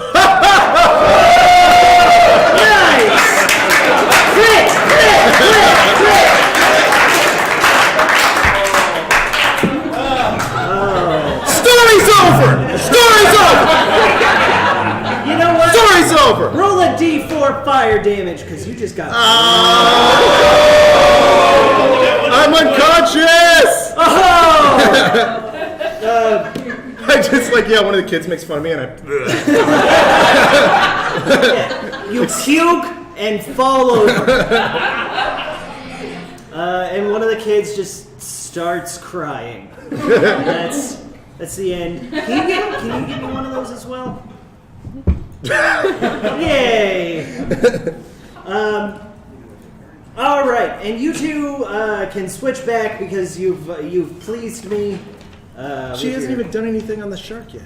Crit! Story's over! Story's over! You know what? Story's over! Roll a d4 fire damage, because you just got... I'm unconscious! Oh! I just one of the kids makes fun of me and You puke and fall over. And one of the kids just starts crying. That's the end. Can you give me one of those as well? Yay! All right, and you two can switch back because you've pleased me. She hasn't even done anything on the shark yet.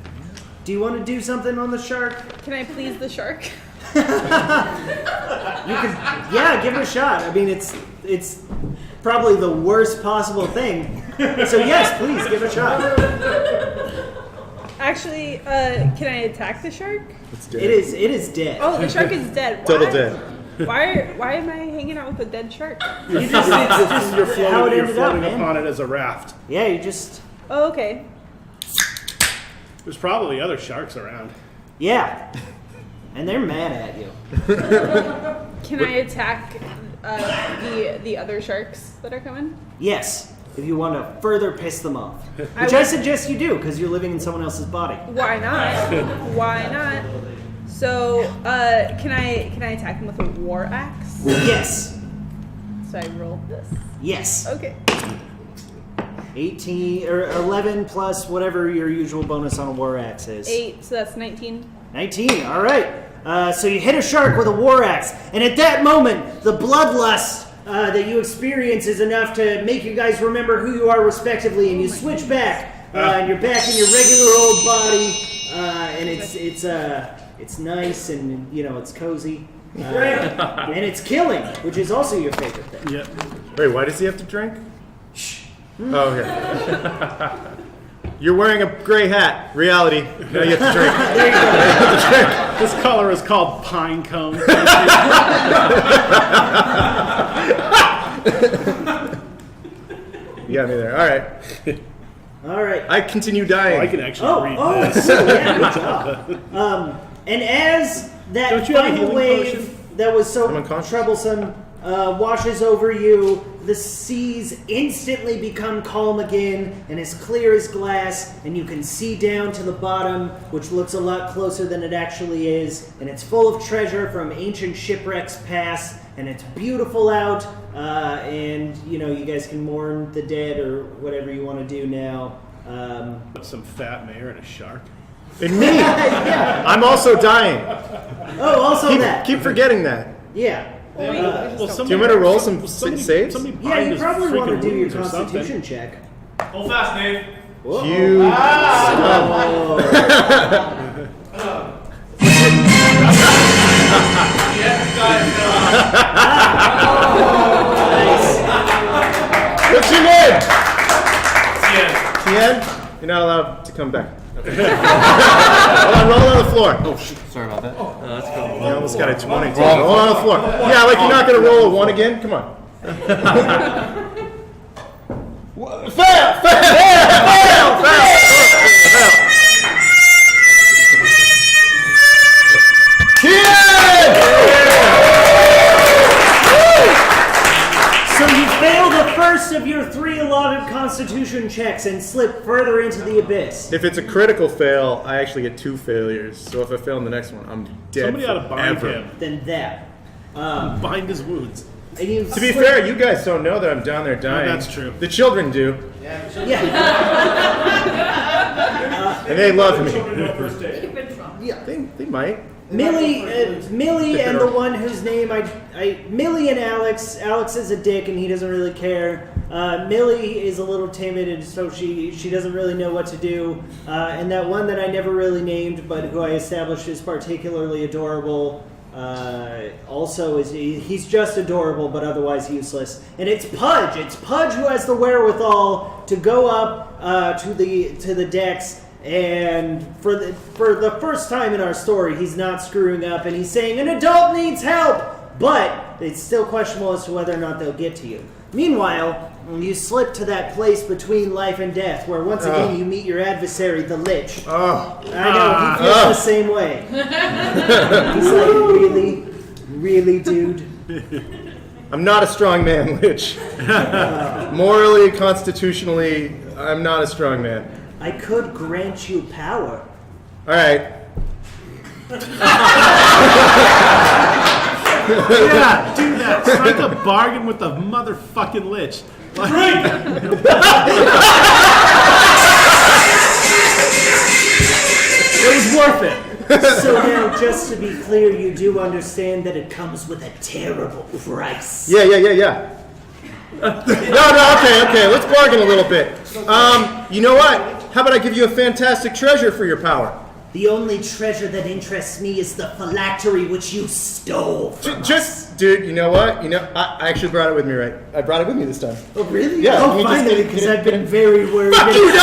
Do you want to do something on the shark? Can I please the shark? You could, yeah, give it a shot. I mean, it's probably the worst possible thing. So yes, please give it a shot. Actually, can I attack the shark? It's dead. It is dead. Oh, the shark is dead. Total Why? dead. Why am I hanging out with a dead shark? You just, it's just You're how it floating, ended up, man. upon it as a raft. Yeah, you just Oh, okay. There's probably other sharks around. yeah, and they're mad at you. Can I attack the other sharks that are coming? Yes, if you want to further piss them off, which I suggest you do because you're living in someone else's body. Why not? Why not? So, can I attack him with a war axe? Yes, So I roll this. yes. Okay. 18 or 11 plus whatever your usual bonus on a war axe is. 8, so that's 19. 19, all right. So you hit a shark with a war axe, and at that moment, the bloodlust that you experience is enough to make you guys remember who you are respectively, and you switch back, and you're back in your regular old body, and it's nice and it's cozy, and it's killing, which is also your favorite thing. Yep. Wait, why does he have to drink? Oh, okay. You're wearing a gray hat. Reality. Now you have to drink. There you go. This color is called pine cone. You got me there. All right. All right. I continue dying. I can actually read this. So yeah, good job. And as that Don't you have a final healing wave potion? that was I'm so unconscious. troublesome washes over you, the seas instantly become calm again and as clear as glass, and you can see down to the bottom, which looks a lot closer than it actually is, and it's full of treasure from ancient shipwrecks past, and it's beautiful out, and you guys can mourn the dead or whatever you want to do now. Some fat mayor and a shark. And me. I'm also dying. Oh, also that. Keep forgetting that. Yeah. Do you want me to roll some saves? Yeah, you probably want to do your constitution check. Hold fast, Dave. Whoa. You. What's your name? Tien. You're not allowed to come back. Hold on, roll on the floor. Oh, shit. Sorry about that. That's cool. You almost got a 20. Roll on the floor. Yeah, like you're not going to roll a 1 again? Come on. So you fail the first of your 3 allotted Constitution checks and slip further into the abyss. If it's a critical fail, I actually get 2 failures. So if I fail in the next one, I'm dead. Somebody ought to bind forever. him. Then that. Bind his wounds. And you To be fair, you guys don't know that I'm down there dying. that's true. The children do, Yeah. and they love me. Children know first aid. They might. Millie and the one whose name Millie and Alex. Alex is a dick and he doesn't really care. Millie is a little timid and so she doesn't really know what to do. And that one that I never really named, but who I established is particularly adorable. Also he's just adorable but otherwise useless. And it's Pudge. It's Pudge who has the wherewithal to go up to the decks. And for the first time in our story, he's not screwing up, and he's saying an adult needs help, but it's still questionable as to whether or not they'll get to you. Meanwhile, you slip to that place between life and death, where once again you meet your adversary, the Lich. I know, he feels the same way. He's like, really, dude? I'm not a strong man, Lich. Morally, constitutionally, I'm not a strong man. I could grant you power. All right. Yeah, do that. Strike a bargain with the motherfucking Lich. It was worth it. So now, just to be clear, you do understand that it comes with a terrible price. Yeah. No, okay. Let's bargain a little bit. You know what? How about I give you a fantastic treasure for your power? The only treasure that interests me is the phylactery which you stole from us. Dude, you know what? I actually brought it with me, right? I brought it with me this time. Oh, really? Yeah. Oh, finally, because I've been very worried. Fuck you, no!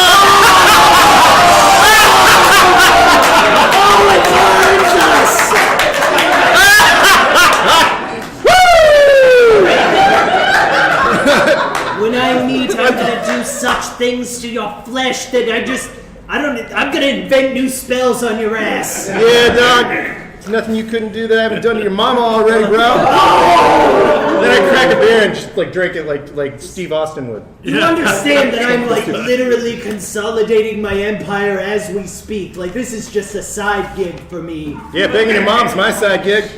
Oh, it burns us! When I meet, I'm gonna do such things to your flesh that I'm gonna invent new spells on your ass. Yeah, dog. There's nothing you couldn't do that I haven't done to your mama already, bro. Then I crack a beer and just drink it like Steve Austin would. You understand that I'm literally consolidating my empire as we speak. This is just a side gig for me. Yeah, banging your mom's my side gig.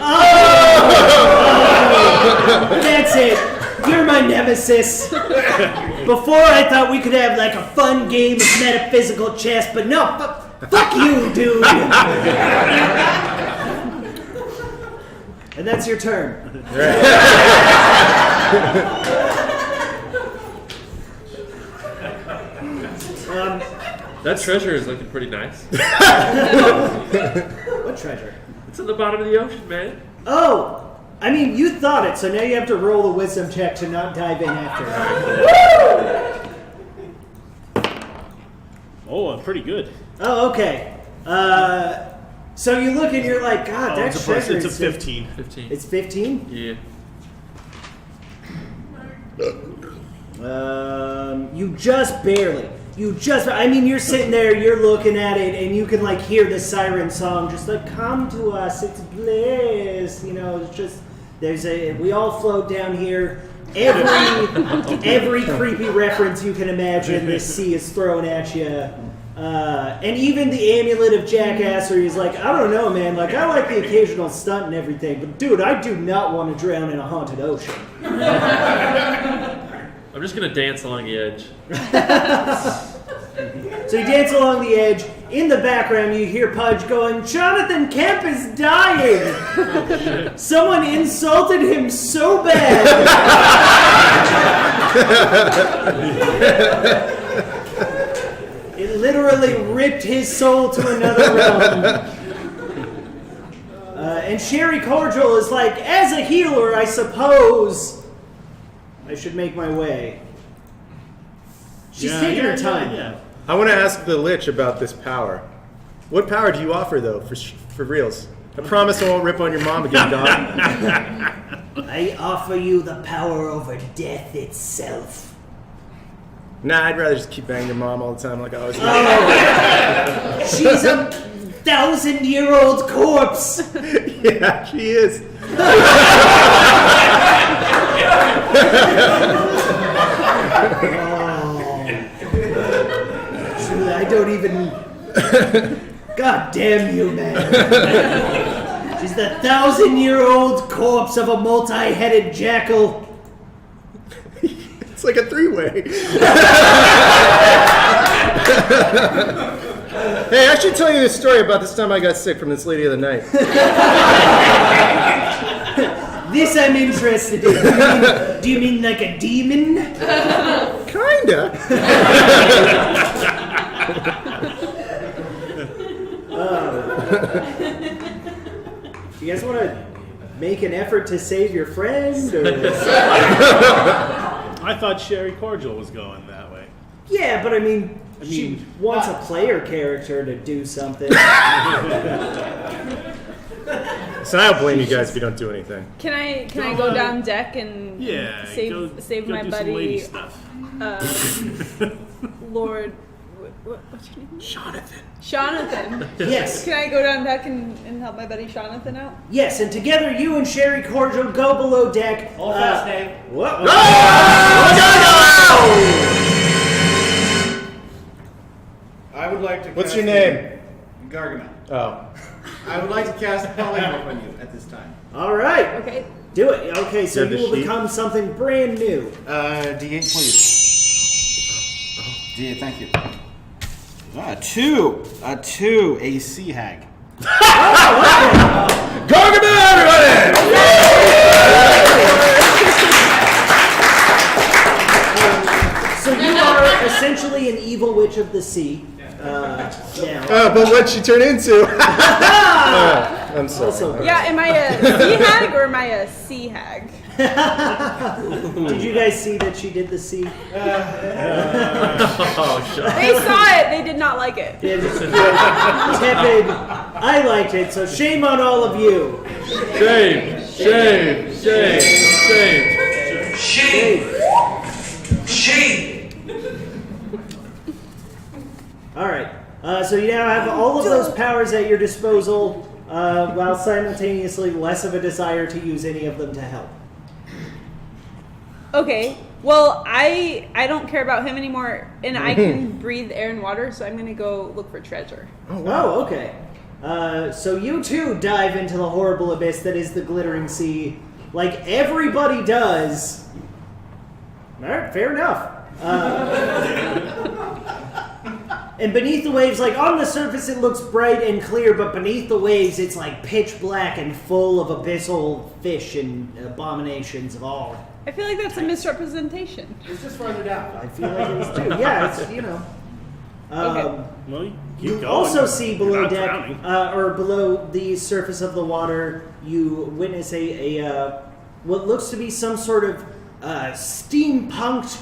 That's it. You're my nemesis. Before I thought we could have a fun game of metaphysical chess, but no, fuck you, dude. And that's your turn. That treasure is looking pretty nice. What treasure? It's at the bottom of the ocean, man. Oh! I mean, you thought it, so now you have to roll a wisdom check to not dive in after. Oh, I'm pretty good. Oh, okay. So you look and you're like, God, that treasure it's a is 15. 15. It's 15? Yeah. You just barely. You're sitting there, you're looking at it, and you can hear the siren song, just come to us, it's bliss. It's just, we all float down here. Every creepy reference you can imagine, this sea is thrown at you. And even the amulet of jackassery is I don't know, man, I like the occasional stunt and everything, but dude, I do not want to drown in a haunted ocean. I'm just gonna dance along the edge. So you dance along the edge. In the background, you hear Pudge going, Jonathan Kemp is dying! Someone insulted him so bad. It literally ripped his soul to another realm. And Sherry Cordial is as a healer, I suppose I should make my way. She's taking her time. Yeah. I want to ask the Lich about this power. What power do you offer, though, for reals? I promise I won't rip on your mom again, dog. I offer you the power over death itself. Nah, I'd rather just keep banging your mom all the time like I always do. Oh, she's a 1,000-year-old corpse. Yeah, she is. I don't even... God damn you, man. She's the 1,000-year-old corpse of a multi-headed jackal. It's like a three-way. Hey, I should tell you this story about this time I got sick from this lady of the night. This I'm interested in. Do you mean like a demon? Kinda. Do you guys want to make an effort to save your friend? Or? I thought Sherry Cordial was going that way. Yeah, but I mean, she wants a player character to do something. So I don't blame you guys if you don't do anything. Can I go down deck and save go my do some lady buddy? stuff. Lord, what's your name? Jonathan. Jonathan. Yes. Can I go down deck and help my buddy Jonathan out? Yes, and together you and Sherry Cordial go below deck. Hold fast, Dave. What? I would like to. What's cast your name? Gargamel. Oh. I would like to cast polymorph on you at this time. All right. Okay. Do it. Okay, so Do you you have will the become something brand new. D8, please. D8, thank you. A 2, a sea hag. Gargamel, everybody! So you are essentially an evil witch of the sea. Now. Oh, but what'd she turn into? I'm sorry. Also, Yeah, am I a sea hag or am I a sea hag? did you guys see that she did the sea? Oh, shut They saw it. They did not like it. It was good. Tepid. I liked it, so shame on all of you. Shame, shame, shame, shame. Shame! All right. So you now have all of those powers at your disposal, while simultaneously less of a desire to use any of them to help. Okay. Well, I don't care about him anymore, and I can breathe air and water, so I'm gonna go look for treasure. Oh, okay. So you too dive into the horrible abyss that is the glittering sea, like everybody does. All right, fair enough. And beneath the waves, like on the surface it looks bright and clear, but beneath the waves it's like pitch black and full of abyssal fish and abominations of all. I feel like that's a misrepresentation. It's just farther down. I feel like it is too. Yeah, it's, you know. Okay. Well, you keep You going. also see You're below not deck, drowning. or below the surface of the water, you witness a what looks to be some sort of steampunked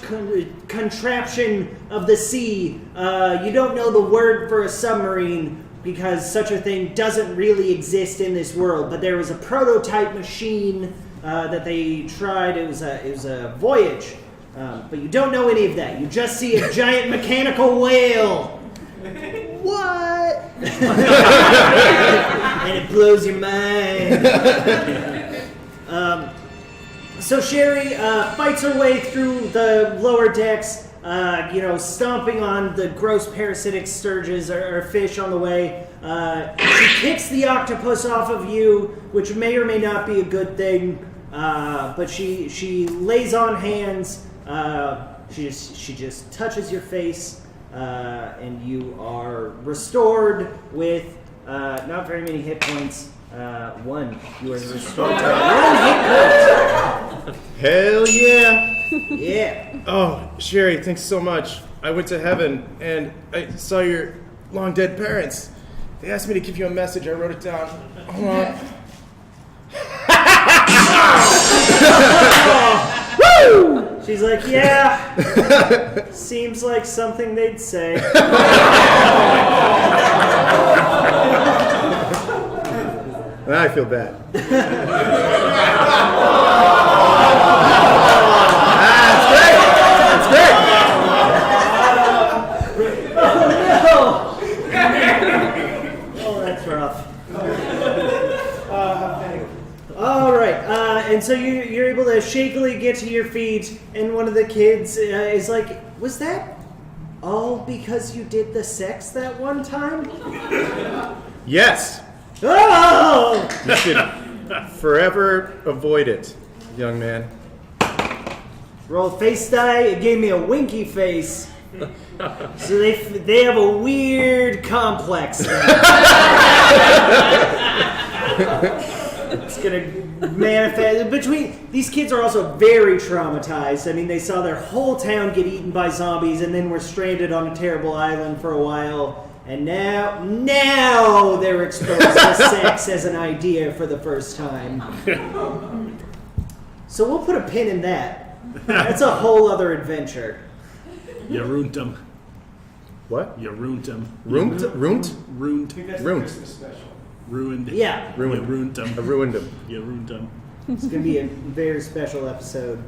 contraption of the sea. You don't know the word for a submarine because such a thing doesn't really exist in this world. But there was a prototype machine that they tried. It was a voyage, but you don't know any of that. You just see a giant mechanical whale. What? And it blows your mind. So Sherry fights her way through the lower decks, stomping on the gross parasitic sturges or fish on the way. She kicks the octopus off of you, which may or may not be a good thing, but she lays on hands. She just touches your face, and you are restored with not very many hit points. One. You are restored to 1 hit point. Hell yeah. Yeah. Oh, Sherry, thanks so much. I went to heaven and I saw your long dead parents. They asked me to give you a message. I wrote it down. Hold on. Woo! She's like, yeah. Seems like something they'd say. Now I feel bad. That's great. Oh, that's rough. All right, and so you're able to shakily get to your feet, and one of the kids is like, "Was that all because you did the sex that one time?" Yes. Oh! You should forever avoid it, young man. Roll face die. It gave me a winky face. So they have a weird complex. It's gonna manifest between these kids are also very traumatized. I mean, they saw their whole town get eaten by zombies, and then were stranded on a terrible island for a while, and now they're exposed to sex as an idea for the first time. So we'll put a pin in that. That's a whole other adventure. You ruined him. What? You ruined him. Ruined? Ruined. Ruined. Ruined. Yeah. Ruined. You ruined him. I ruined him. You ruined him. It's going to be a very special episode.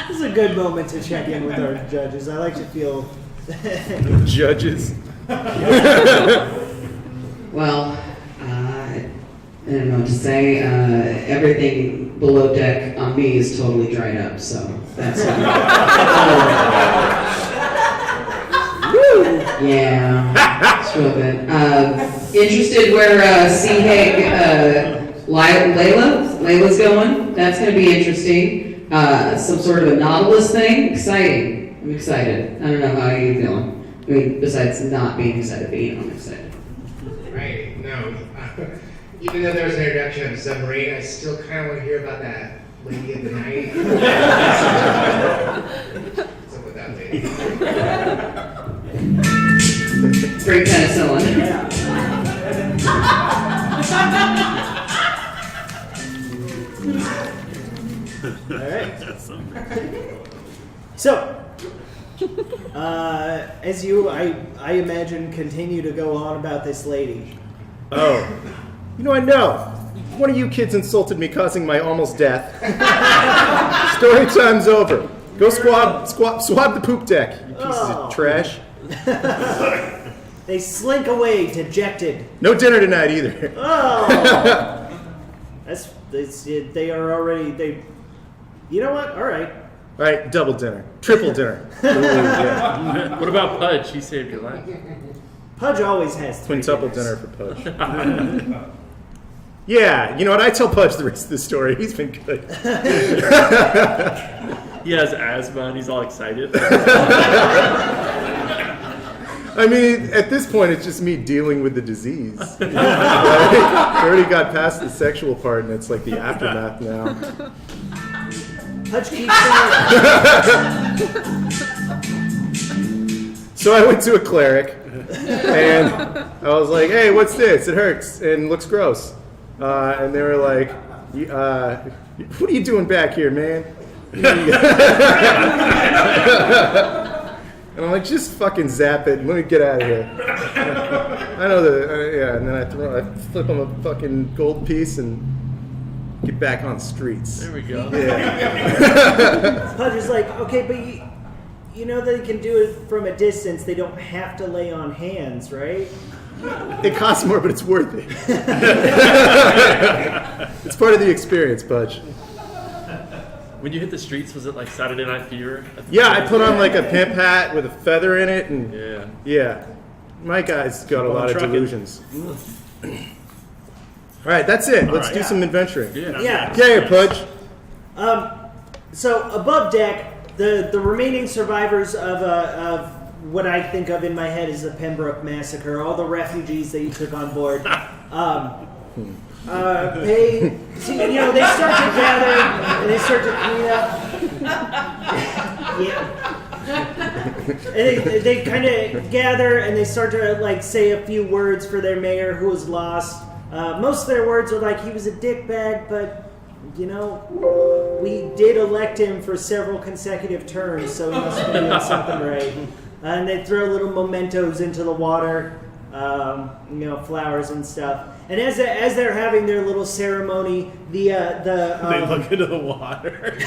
This is a good moment to check in with our judges. I like to feel... Judges. Well, I don't know what to say. Everything below deck on me is totally dried up, so that's yeah, it's real good. Interested where Sea Hag Layla's going? That's going to be interesting. Some sort of a Nautilus thing. Exciting. I'm excited. I don't know how you feeling. I mean, besides not being excited, but I'm excited. Right. No. Even though there was an introduction of a submarine, I still kind of want to hear about that lady of the night. What's up with that lady? Free penicillin. All right. So, as you, I imagine, continue to go on about this lady. Oh. I know. One of you kids insulted me, causing my almost death. Story time's over. Go swab the poop deck, you pieces of trash. They slink away, dejected. No dinner tonight either. Oh! They are already, you know what? All right. All right, double dinner. Triple dinner. Ooh, yeah. What about Pudge? He saved your life. Pudge always has quintuple dinner for Pudge. Yeah, you know what? I tell Pudge the rest of the story. He's been good. He has asthma and he's all excited. I mean, at this point, it's just me dealing with the disease. I already got past the sexual part, and it's like the aftermath now. Pudge keeps So I went to a cleric, and I was like, "Hey, what's this? It hurts and looks gross." And they were like, "What are you doing back here, man?" And I'm like, "Just fucking zap it and let me get out of here." I know yeah. And then I flip him a fucking gold piece and get back on the streets. There we go. Yeah. Pudge is like, okay, but you know they can do it from a distance. They don't have to lay on hands, right? It costs more, but it's worth it. It's part of the experience, Pudge. When you hit the streets, was it like Saturday Night Fever? Yeah, I put on like a pimp hat with a feather in it, and yeah. My guy's got a lot of delusions. All right, that's it. Let's do some adventuring. Yeah. Yeah, Pudge. So above deck, the remaining survivors of what I think of in my head as the Pembroke Massacre, all the refugees that you took on board. They start to gather and they start to clean up. Yeah. And they kind of gather and they start to like say a few words for their mayor who was lost. Most of their words are like, he was a dickbag, but we did elect him for several consecutive terms, so he must be doing something right. and they throw little mementos into the water, flowers and stuff. And as they're having their little ceremony, they look into the water.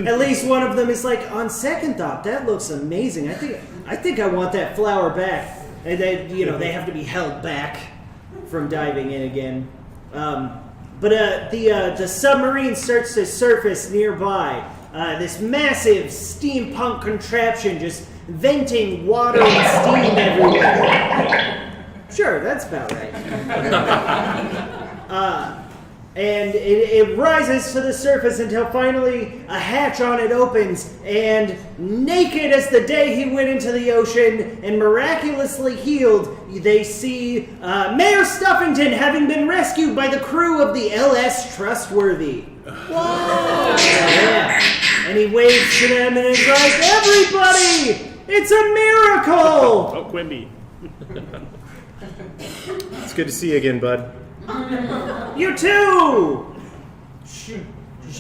At least one of them is like, on second thought, that looks amazing. I think I want that flower back. And they have to be held back from diving in again. But the submarine starts to surface nearby. This massive steampunk contraption just venting water and steam everywhere. Sure, that's about right. And it rises to the surface until finally a hatch on it opens, and naked as the day he went into the ocean and miraculously healed, they see Mayor Stuffington having been rescued by the crew of the LS Trustworthy. Whoa! Yeah. And he waves to them and is like, everybody, it's a miracle! Oh, Quimby. It's good to see you again, bud. You too!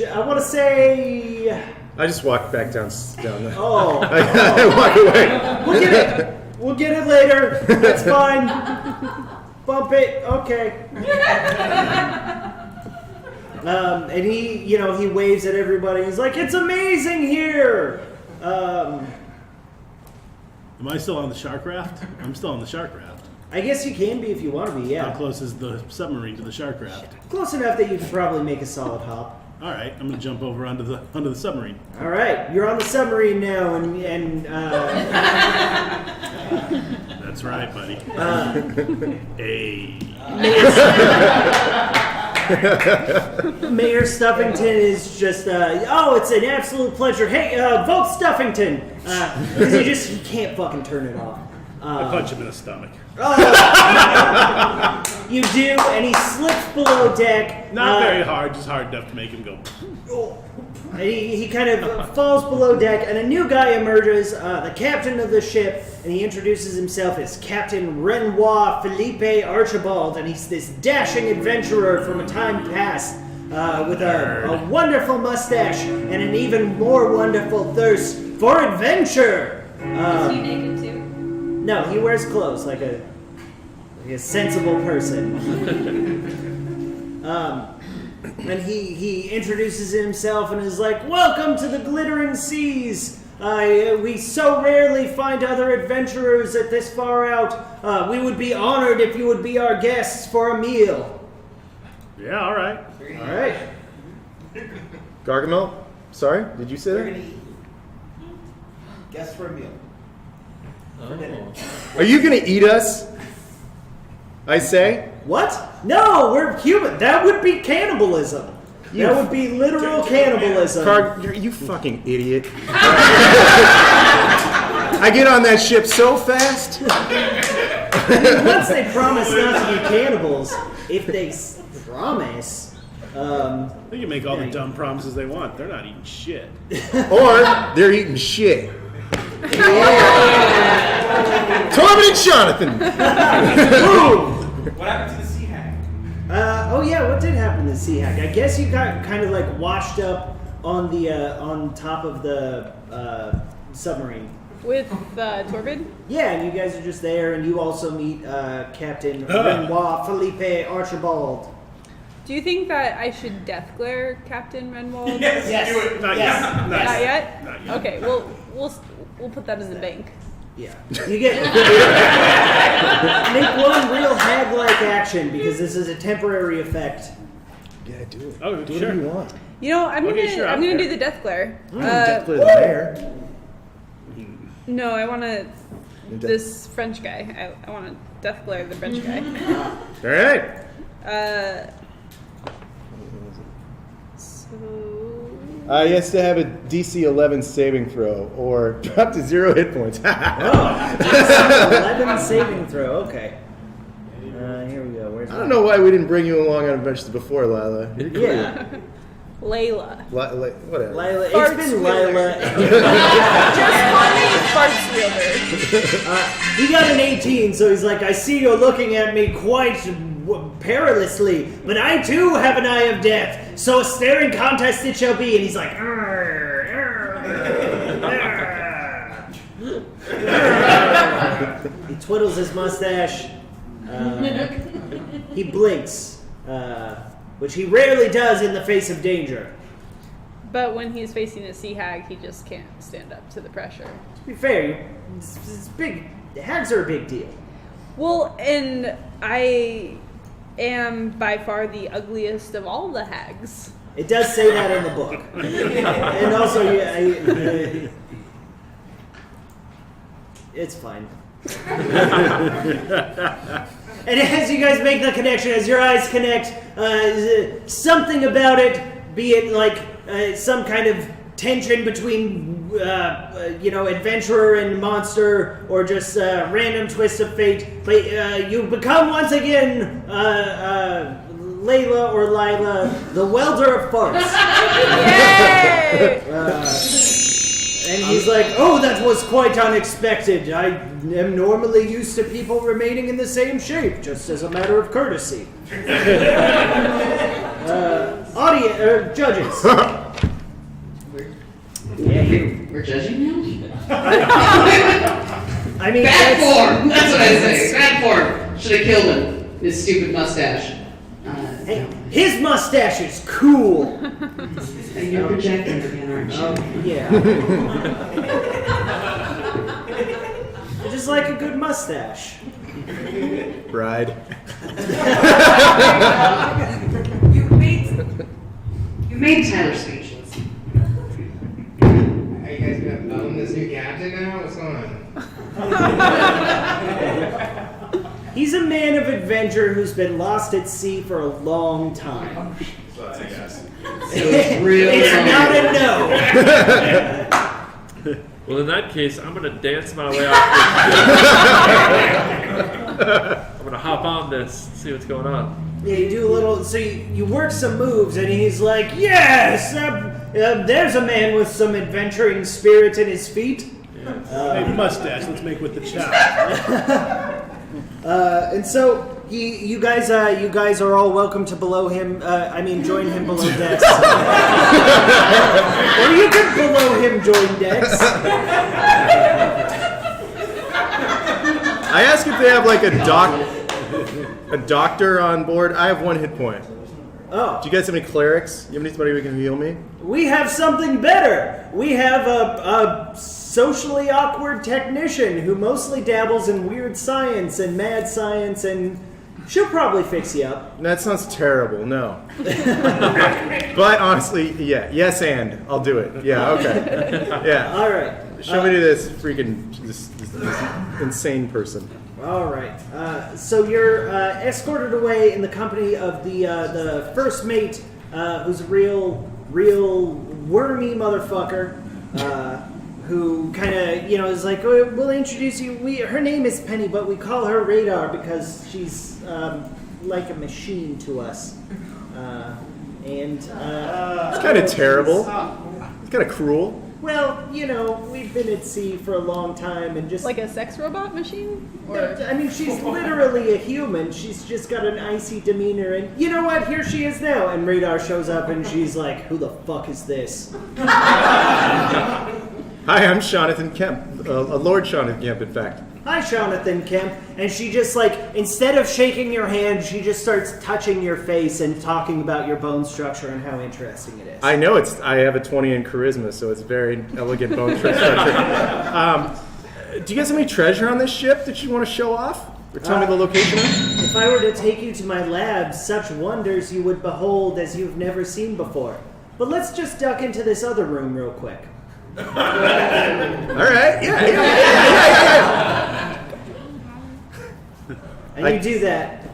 I want to say... I just walked back down the... Oh. I walk away. We'll get it later. That's fine. Bump it. Okay. And he waves at everybody. He's like, it's amazing here! Am I still on the shark raft? I'm still on the shark raft. I guess you can be if you want to be, yeah. How close is the submarine to the shark raft? Close enough that you could probably make a solid hop. All right, I'm gonna jump over onto the submarine. All right, you're on the submarine now, and That's right, buddy. Hey. Mayor Stuffington is just, it's an absolute pleasure. Hey, vote Stuffington, because he can't fucking turn it off. I punch him in the stomach. You do, and he slips below deck. Not very hard, just hard enough to make him go. And he kind of falls below deck, and a new guy emerges, the captain of the ship, and he introduces himself as Captain Renoir Felipe Archibald, and he's this dashing adventurer from a time past, with a wonderful mustache and an even more wonderful thirst for adventure. Is he naked too? No, he wears clothes like a sensible person. And he introduces himself and is like, welcome to the glittering seas. We so rarely find other adventurers at this far out. We would be honored if you would be our guests for a meal. Yeah, all right. All right. Gargamel, sorry, did you say We're that? gonna eat. Guess for a meal. For dinner. Are you gonna eat us? I say? What? No, we're human. That would be cannibalism. That would be literal cannibalism. You fucking idiot. I get on that ship so fast. I mean, once they promise not to be cannibals, if they promise, They can make all the dumb promises they want. They're not eating shit. Or they're eating shit. Torben and Jonathan. What happened to the sea hag? What did happen to the sea hag? I guess you got kind of like washed up on the on top of the submarine. With Torben? Yeah, and you guys are just there, and you also meet Captain Renoir Felipe Archibald. Do you think that I should death glare Captain Renwald? Yes. Do it. Not Yes. yet. Not yet? Not yet. Okay, well, we'll put that in the bank. Yeah. You get make one real hag-like action because this is a temporary effect. Yeah, do it. Oh, Do sure. whatever you want. You know, I'm Okay, gonna sure, I'm I'm gonna there. do the death glare. Definitely the mayor. No, I want to this French guy. I want to death glare the French guy. All right. So He has to have a DC 11 saving throw or drop to 0 hit points. 11 saving throw. Okay. Here we go. Where's I don't know why we didn't bring you along on adventures before, Lila. You're cool. Yeah. Layla. Whatever. Lila, Farts it's been Wheeler. Lila. Just call me Farts Wheeler. He got an 18, so he's like, I see you're looking at me quite perilously, but I too have an eye of death, so a staring contest it shall be. And he's like, "Arr, arr, arr." twiddles his mustache. He blinks, which he rarely does in the face of danger. But when he's facing a sea hag, he just can't stand up to the pressure. To be fair, it's big. Hags are a big deal. Well, and I am by far the ugliest of all the hags. It does say that in the book. And also, it's fine. And as you guys make the connection, as your eyes connect, something about it, be it like some kind of tension between, adventurer and monster, or just random twist of fate, but you become once again Layla or Lila, the welder of farts. Yay! And he's like, oh, that was quite unexpected. I am normally used to people remaining in the same shape, just as a matter of courtesy. Judges. Yeah, we're judging now? I mean, bad form! That's what I say. Bad form! Should have killed him. His stupid mustache. Hey, his mustache is cool. And you're projecting again, aren't you? Yeah. Just like a good mustache. Bride. You made Tyler speechless. Are you guys gonna bone this new captain now? What's going on? He's a man of adventure who's been lost at sea for a long time. So that's a yes. It's not a no. Well, in that case, I'm going to dance my way off this. I'm going to hop on this, see what's going on. Yeah, you do a little, so you work some moves, and he's like, yes, there's a man with some adventuring spirit in his feet. Hey, mustache, let's make with the chop. And so you guys are all welcome to join him below decks. Or you can below him join decks. I ask if they have like a doctor on board. I have 1 hit point. Oh. Do you guys have any clerics? You have anybody who can heal me? We have something better. We have a socially awkward technician who mostly dabbles in weird science and mad science, and she'll probably fix you up. That sounds terrible. No. But honestly, yeah. Yes, and I'll do it. Yeah. Okay. Yeah. All right. Show me to this freaking this insane person. All right. So you're escorted away in the company of the first mate, who's a real wormy motherfucker, who kind of is like, we'll introduce you. Her name is Penny, but we call her Radar because she's like a machine to us. It's kind of terrible. It's kind of cruel. Well, we've been at sea for a long time, and just like a sex robot machine? No, I mean, she's literally a human. She's just got an icy demeanor, and you know what? Here she is now. And Radar shows up, and she's like, "Who the fuck is this?" Hi, I'm Jonathan Kemp, Lord Jonathan Kemp, in fact. Hi, Jonathan Kemp. And she just instead of shaking your hand, she just starts touching your face and talking about your bone structure and how interesting it is. I know I have a 20 in charisma, so it's very elegant bone structure. Do you guys have any treasure on this ship that you want to show off? Or tell me the location of? If I were to take you to my lab, such wonders you would behold as you've never seen before. But let's just duck into this other room real quick. All right, yeah. And you do that,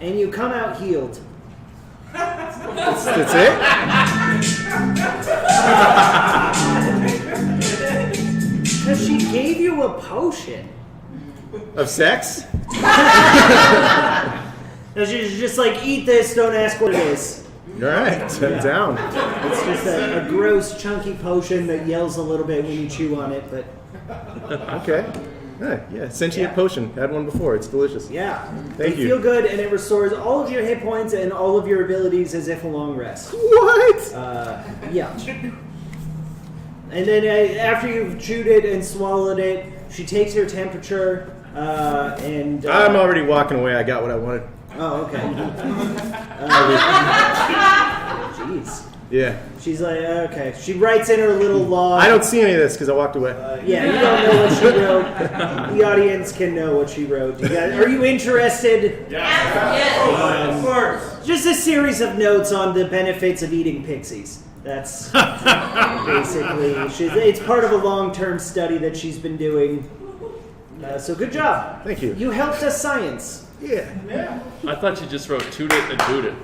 and you come out healed. That's it? Because she gave you a potion. Of sex? And she's just like, eat this, don't ask what it is. All right, I'm down. It's just a gross, chunky potion that yells a little bit when you chew on it, but... Okay. Yeah, sentient potion. Had one before. It's delicious. Yeah. Thank you. You feel good, and it restores all of your hit points and all of your abilities as if a long rest. What? Yeah. And then after you've chewed it and swallowed it, she takes your temperature, And I'm already walking away. I got what I wanted. Oh, okay. Jeez. Yeah. She's like, okay. She writes in her little log. I don't see any of this because I walked away. Yeah, you don't know what she wrote. The audience can know what she wrote. Are you interested? Yes. Of course. Just a series of notes on the benefits of eating pixies. That's basically, it's part of a long-term study that she's been doing. So good job. Thank you. You helped us science. Yeah. I thought you just wrote toot it and boot it.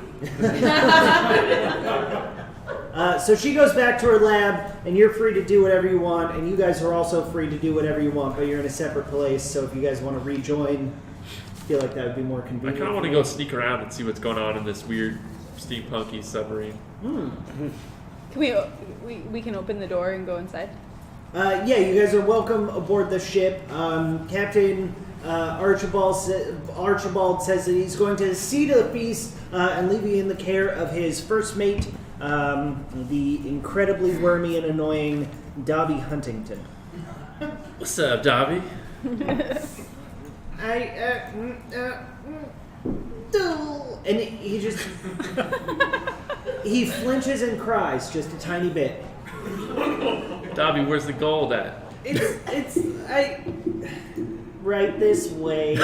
So she goes back to her lab, and you're free to do whatever you want, and you guys are also free to do whatever you want, but you're in a separate place, so if you guys want to rejoin, I feel like that would be more I convenient. kind of want to go sneak around and see what's going on in this weird steampunky submarine. Can we can open the door and go inside? Yeah, you guys are welcome aboard the ship. Captain Archibald says that he's going to see to the feast and leave you in the care of his first mate, the incredibly wormy and annoying Dobby Huntington. What's up, Dobby? And he just he flinches and cries just a tiny bit. Dobby, where's the gold at? It's right this way.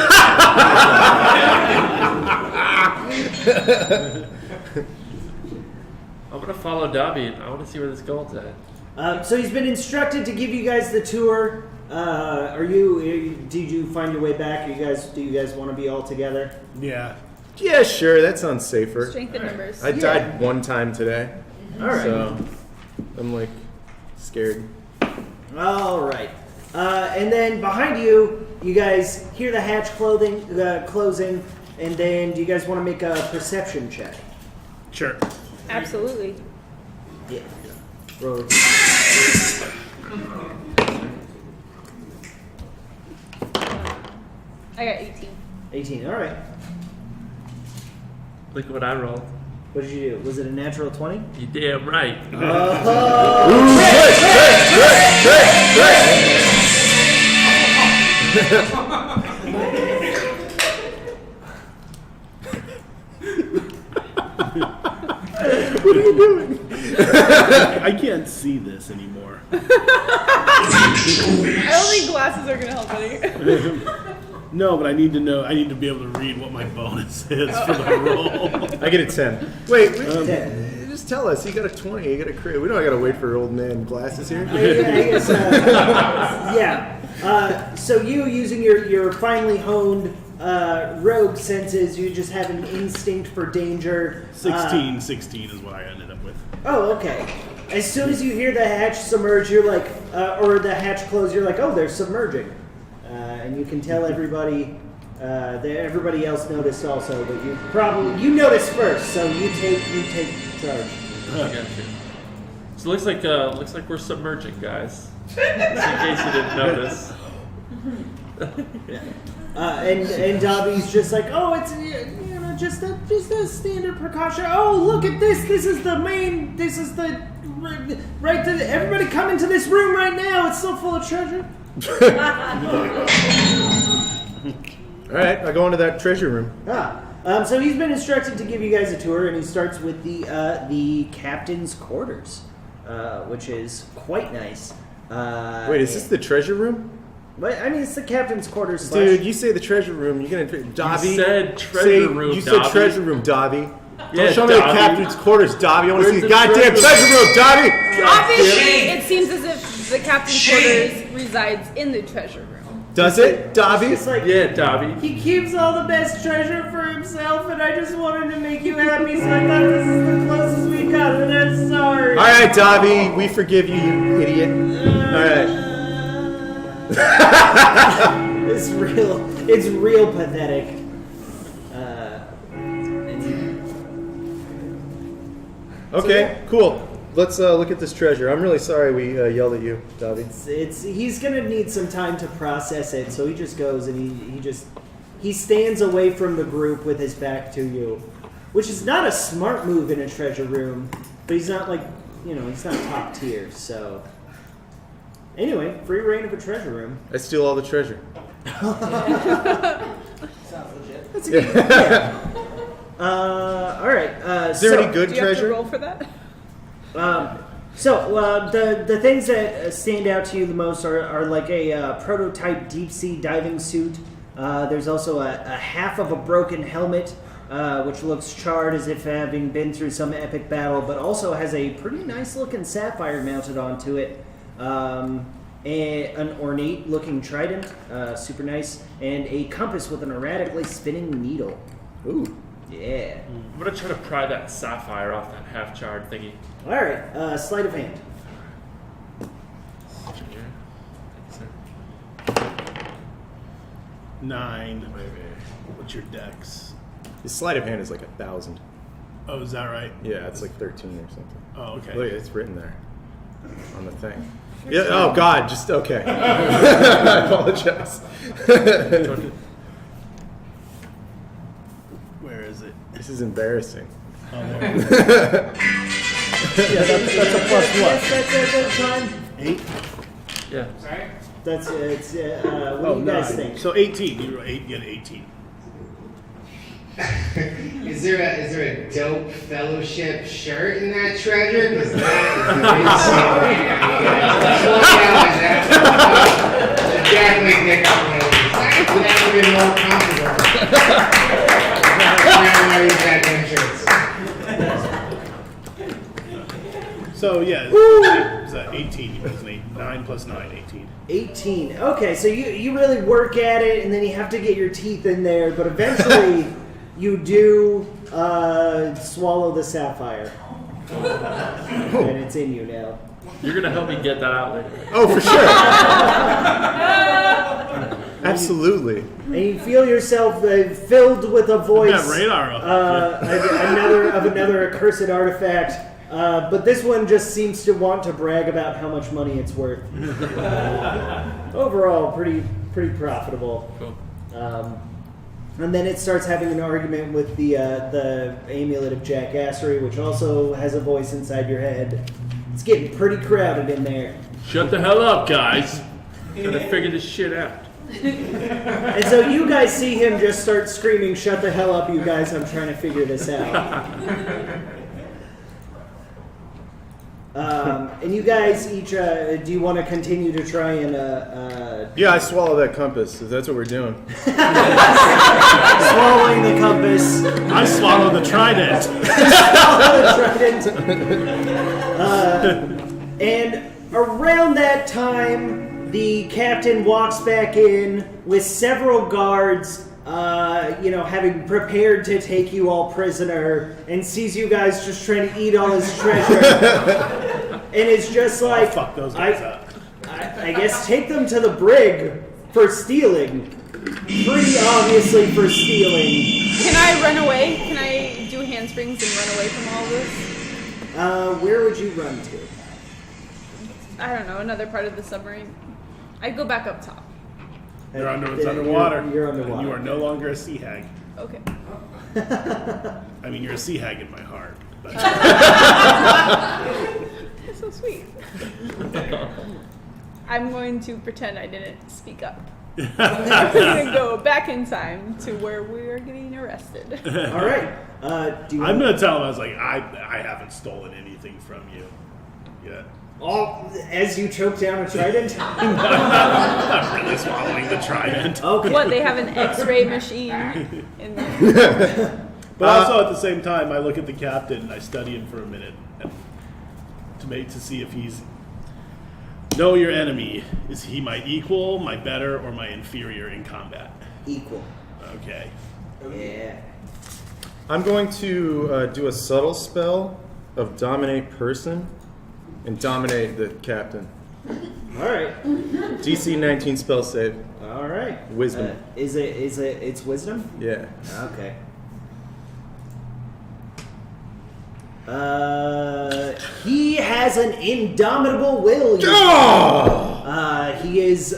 I'm gonna follow Dobby and I want to see where this gold's at. So he's been instructed to give you guys the tour. Did you find your way back? Do you guys want to be all together? Yeah. Yeah, sure. That sounds safer. Strength in numbers. I died one time today. All right. So I'm like scared. All right. And then behind you, you guys hear the hatch closing, and then do you guys want to make a perception check? Sure. Absolutely. Yeah. Roll. I got 18. 18. All right. Look what I rolled. What did you do? Was it a natural 20? You damn right. What are you doing? I can't see this anymore. I don't think glasses are gonna help any. No, but I need to know. I need to be able to read what my bonus is for the roll. I get a 10. Wait, 10. just tell us. You got a 20. You got a crit. We don't got to wait for old man glasses here. I guess, yeah. So you using your finely honed rogue senses, you just have an instinct for danger. 16 is what I ended up with. Oh, okay. As soon as you hear the hatch submerge, you're like, or the hatch close, you're like, oh, they're submerging. And you can tell everybody, everybody else noticed also, but you noticed first, so you take charge. I got you. So it looks like we're submerging, guys. Just in case you didn't notice. And Dobby's just like, oh, it's just a standard precaution. Oh, look at this! This is the right to everybody come into this room right now. It's so full of treasure. All right, I go into that treasure room. So he's been instructed to give you guys a tour, and he starts with the captain's quarters, which is quite nice. Wait, is this the treasure room? But I mean, it's the captain's quarters. Dude, you say the treasure room. You're gonna Dobby. You said treasure room. You said treasure room, Dobby. Yeah, Don't show me the Dobby. captain's quarters, Dobby. I want to see the Where's the goddamn treasure room, Dobby. Obviously, it seems as if the captain's quarters resides in the treasure room. Does it, Dobby? It's like, Yeah, Dobby. he keeps all the best treasure for himself, and I just wanted to make you happy, so I thought this is the closest we got, and I'm sorry. All right, Dobby, we forgive you, you idiot. All right. It's real pathetic. Okay, cool. Let's look at this treasure. I'm really sorry we yelled at you, Dobby. He's gonna need some time to process it, so he just goes and he stands away from the group with his back to you, which is not a smart move in a treasure room, but he's not he's not top tier, so. Anyway, free reign of a treasure room. I steal all the treasure. Sounds legit. That's a good yeah. All right. Is there any good Do you have to treasure? roll for that? The things that stand out to you the most are like a prototype deep sea diving suit. There's also a half of a broken helmet, which looks charred as if having been through some epic battle, but also has a pretty nice looking sapphire mounted onto it. An ornate looking trident, super nice, and a compass with an erratically spinning needle. Ooh. Yeah. I'm gonna try to pry that sapphire off that half-charred thingy. All right. Sleight of hand. Yeah. Thanks, sir. 9. What's your dex? His sleight of hand is like 1,000. Oh, is that right? Yeah, it's like 13 or something. Oh, okay. Look, it's written there on the thing. Yeah. Oh God. Just okay. I apologize. Where is it? This is embarrassing. Oh, there. Yeah, that's a plus what? That's a time. 8? Yeah. Sorry? That's it's. What do you guys 9. think? So 18. You get 18. Is there a dope fellowship shirt in that treasure? Because that is definitely pick up one of these. That would be more comfortable. Now use that entrance. So yeah, is that 18? You was an 8. 9 plus 9, 18. 18. Okay, so you really work at it, and then you have to get your teeth in there, but eventually you do swallow the sapphire, and it's in you now. You're gonna help me get that out later. Oh, for sure. Absolutely. And you feel yourself filled with a voice. That radar up. Another accursed artifact. But this one just seems to want to brag about how much money it's worth. Overall, pretty profitable. Cool. And then it starts having an argument with the amulet of jackassery, which also has a voice inside your head. It's getting pretty crowded in there. Shut the hell up, guys. Trying to figure this shit out. And so you guys see him just start screaming, "Shut the hell up, you guys, I'm trying to figure this out." And you guys each, do you want to continue to try and... Yeah, I swallow that compass. If that's what we're doing. swallowing the compass. I swallow the trident. And around that time, the captain walks back in with several guards, having prepared to take you all prisoner, and sees you guys just trying to eat all his treasure. And it's just like, fuck those guys up. I guess take them to the brig for stealing. Pretty obviously for stealing. Can I run away? Can I do handsprings and run away from all of this? Where would you run to? I don't know, another part of the submarine. I'd go back up top. It's underwater. You're underwater. You are no longer a sea hag. Okay. I mean, you're a sea hag in my heart. But That's so sweet. I'm going to pretend I didn't speak up. I'm going to go back in time to where we are getting arrested. All right. I'm going to tell him, I was like, I haven't stolen anything from you yet. Oh, as you choke down a trident? I'm not really swallowing the trident. Okay. What, they have an x-ray machine in there? But also at the same time, I look at the captain and I study him for a minute to see if he's... Know your enemy. Is he my equal, my better, or my inferior in combat? Equal. Okay. Yeah. I'm going to do a subtle spell of dominate person and dominate the captain. All right. DC 19 spell save. All right. Wisdom. It's wisdom? Yeah. Okay. He has an indomitable will. He is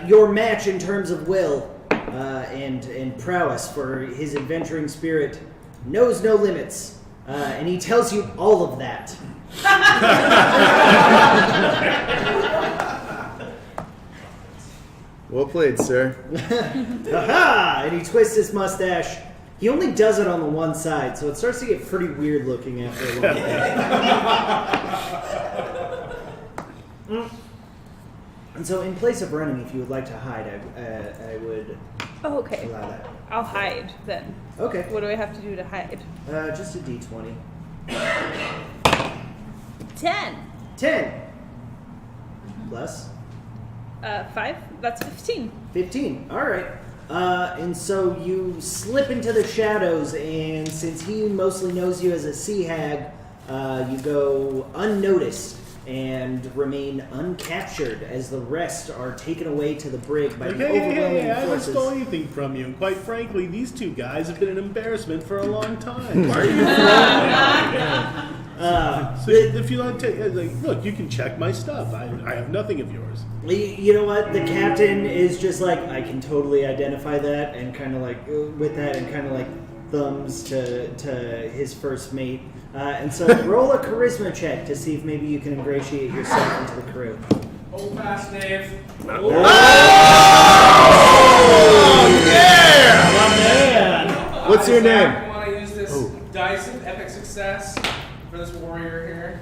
your match in terms of will and prowess, for his adventuring spirit knows no limits, and he tells you all of that. Well, Well played, sir. Aha! And he twists his mustache. He only does it on the one side, so it starts to get pretty weird looking after a while. And so, in place of running, if you would like to hide, I would Oh, okay. allow that. I'll hide then. Okay. What do I have to do to hide? Just a d20. 10. 10. Plus 5. That's 15. 15. All right. And so you slip into the shadows, and since he mostly knows you as a sea hag, you go unnoticed and remain uncaptured as the rest are taken away to the brig by the overwhelming Hey, I haven't forces. stolen anything from you. And quite frankly, these two guys have been an embarrassment for a long time. Why are you so if you like to, look, you can check my stuff. I have nothing of yours. You know what? The captain is just like, I can totally identify that, and kind of like with that, and kind of like thumbs to his first mate. And so roll a charisma check to see if maybe you can ingratiate yourself into the crew. Hold fast, Dave. Oh, yeah! My man! What's your name? I want to use this dice of epic success for this warrior here.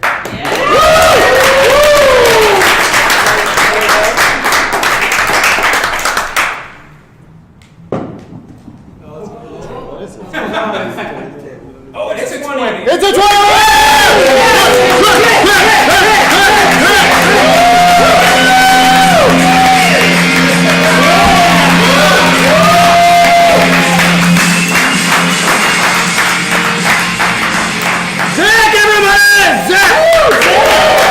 Oh, it's a 20. It's a 20! Zach, everybody! Zach!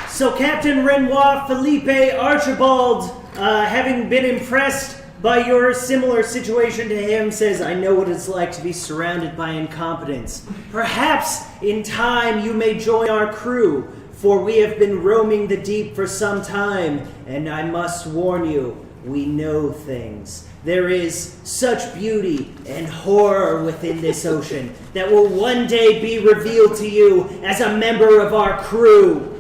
So Captain Renoir Felipe Archibald, having been impressed by your similar situation to him, says, I know what it's like to be surrounded by incompetence. Perhaps in time you may join our crew, for we have been roaming the deep for some time, and I must warn you, we know things. There is such beauty and horror within this ocean that will one day be revealed to you as a member of our crew.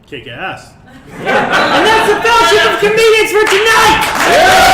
Kick ass. And that's the Fellowship of Comedians for tonight!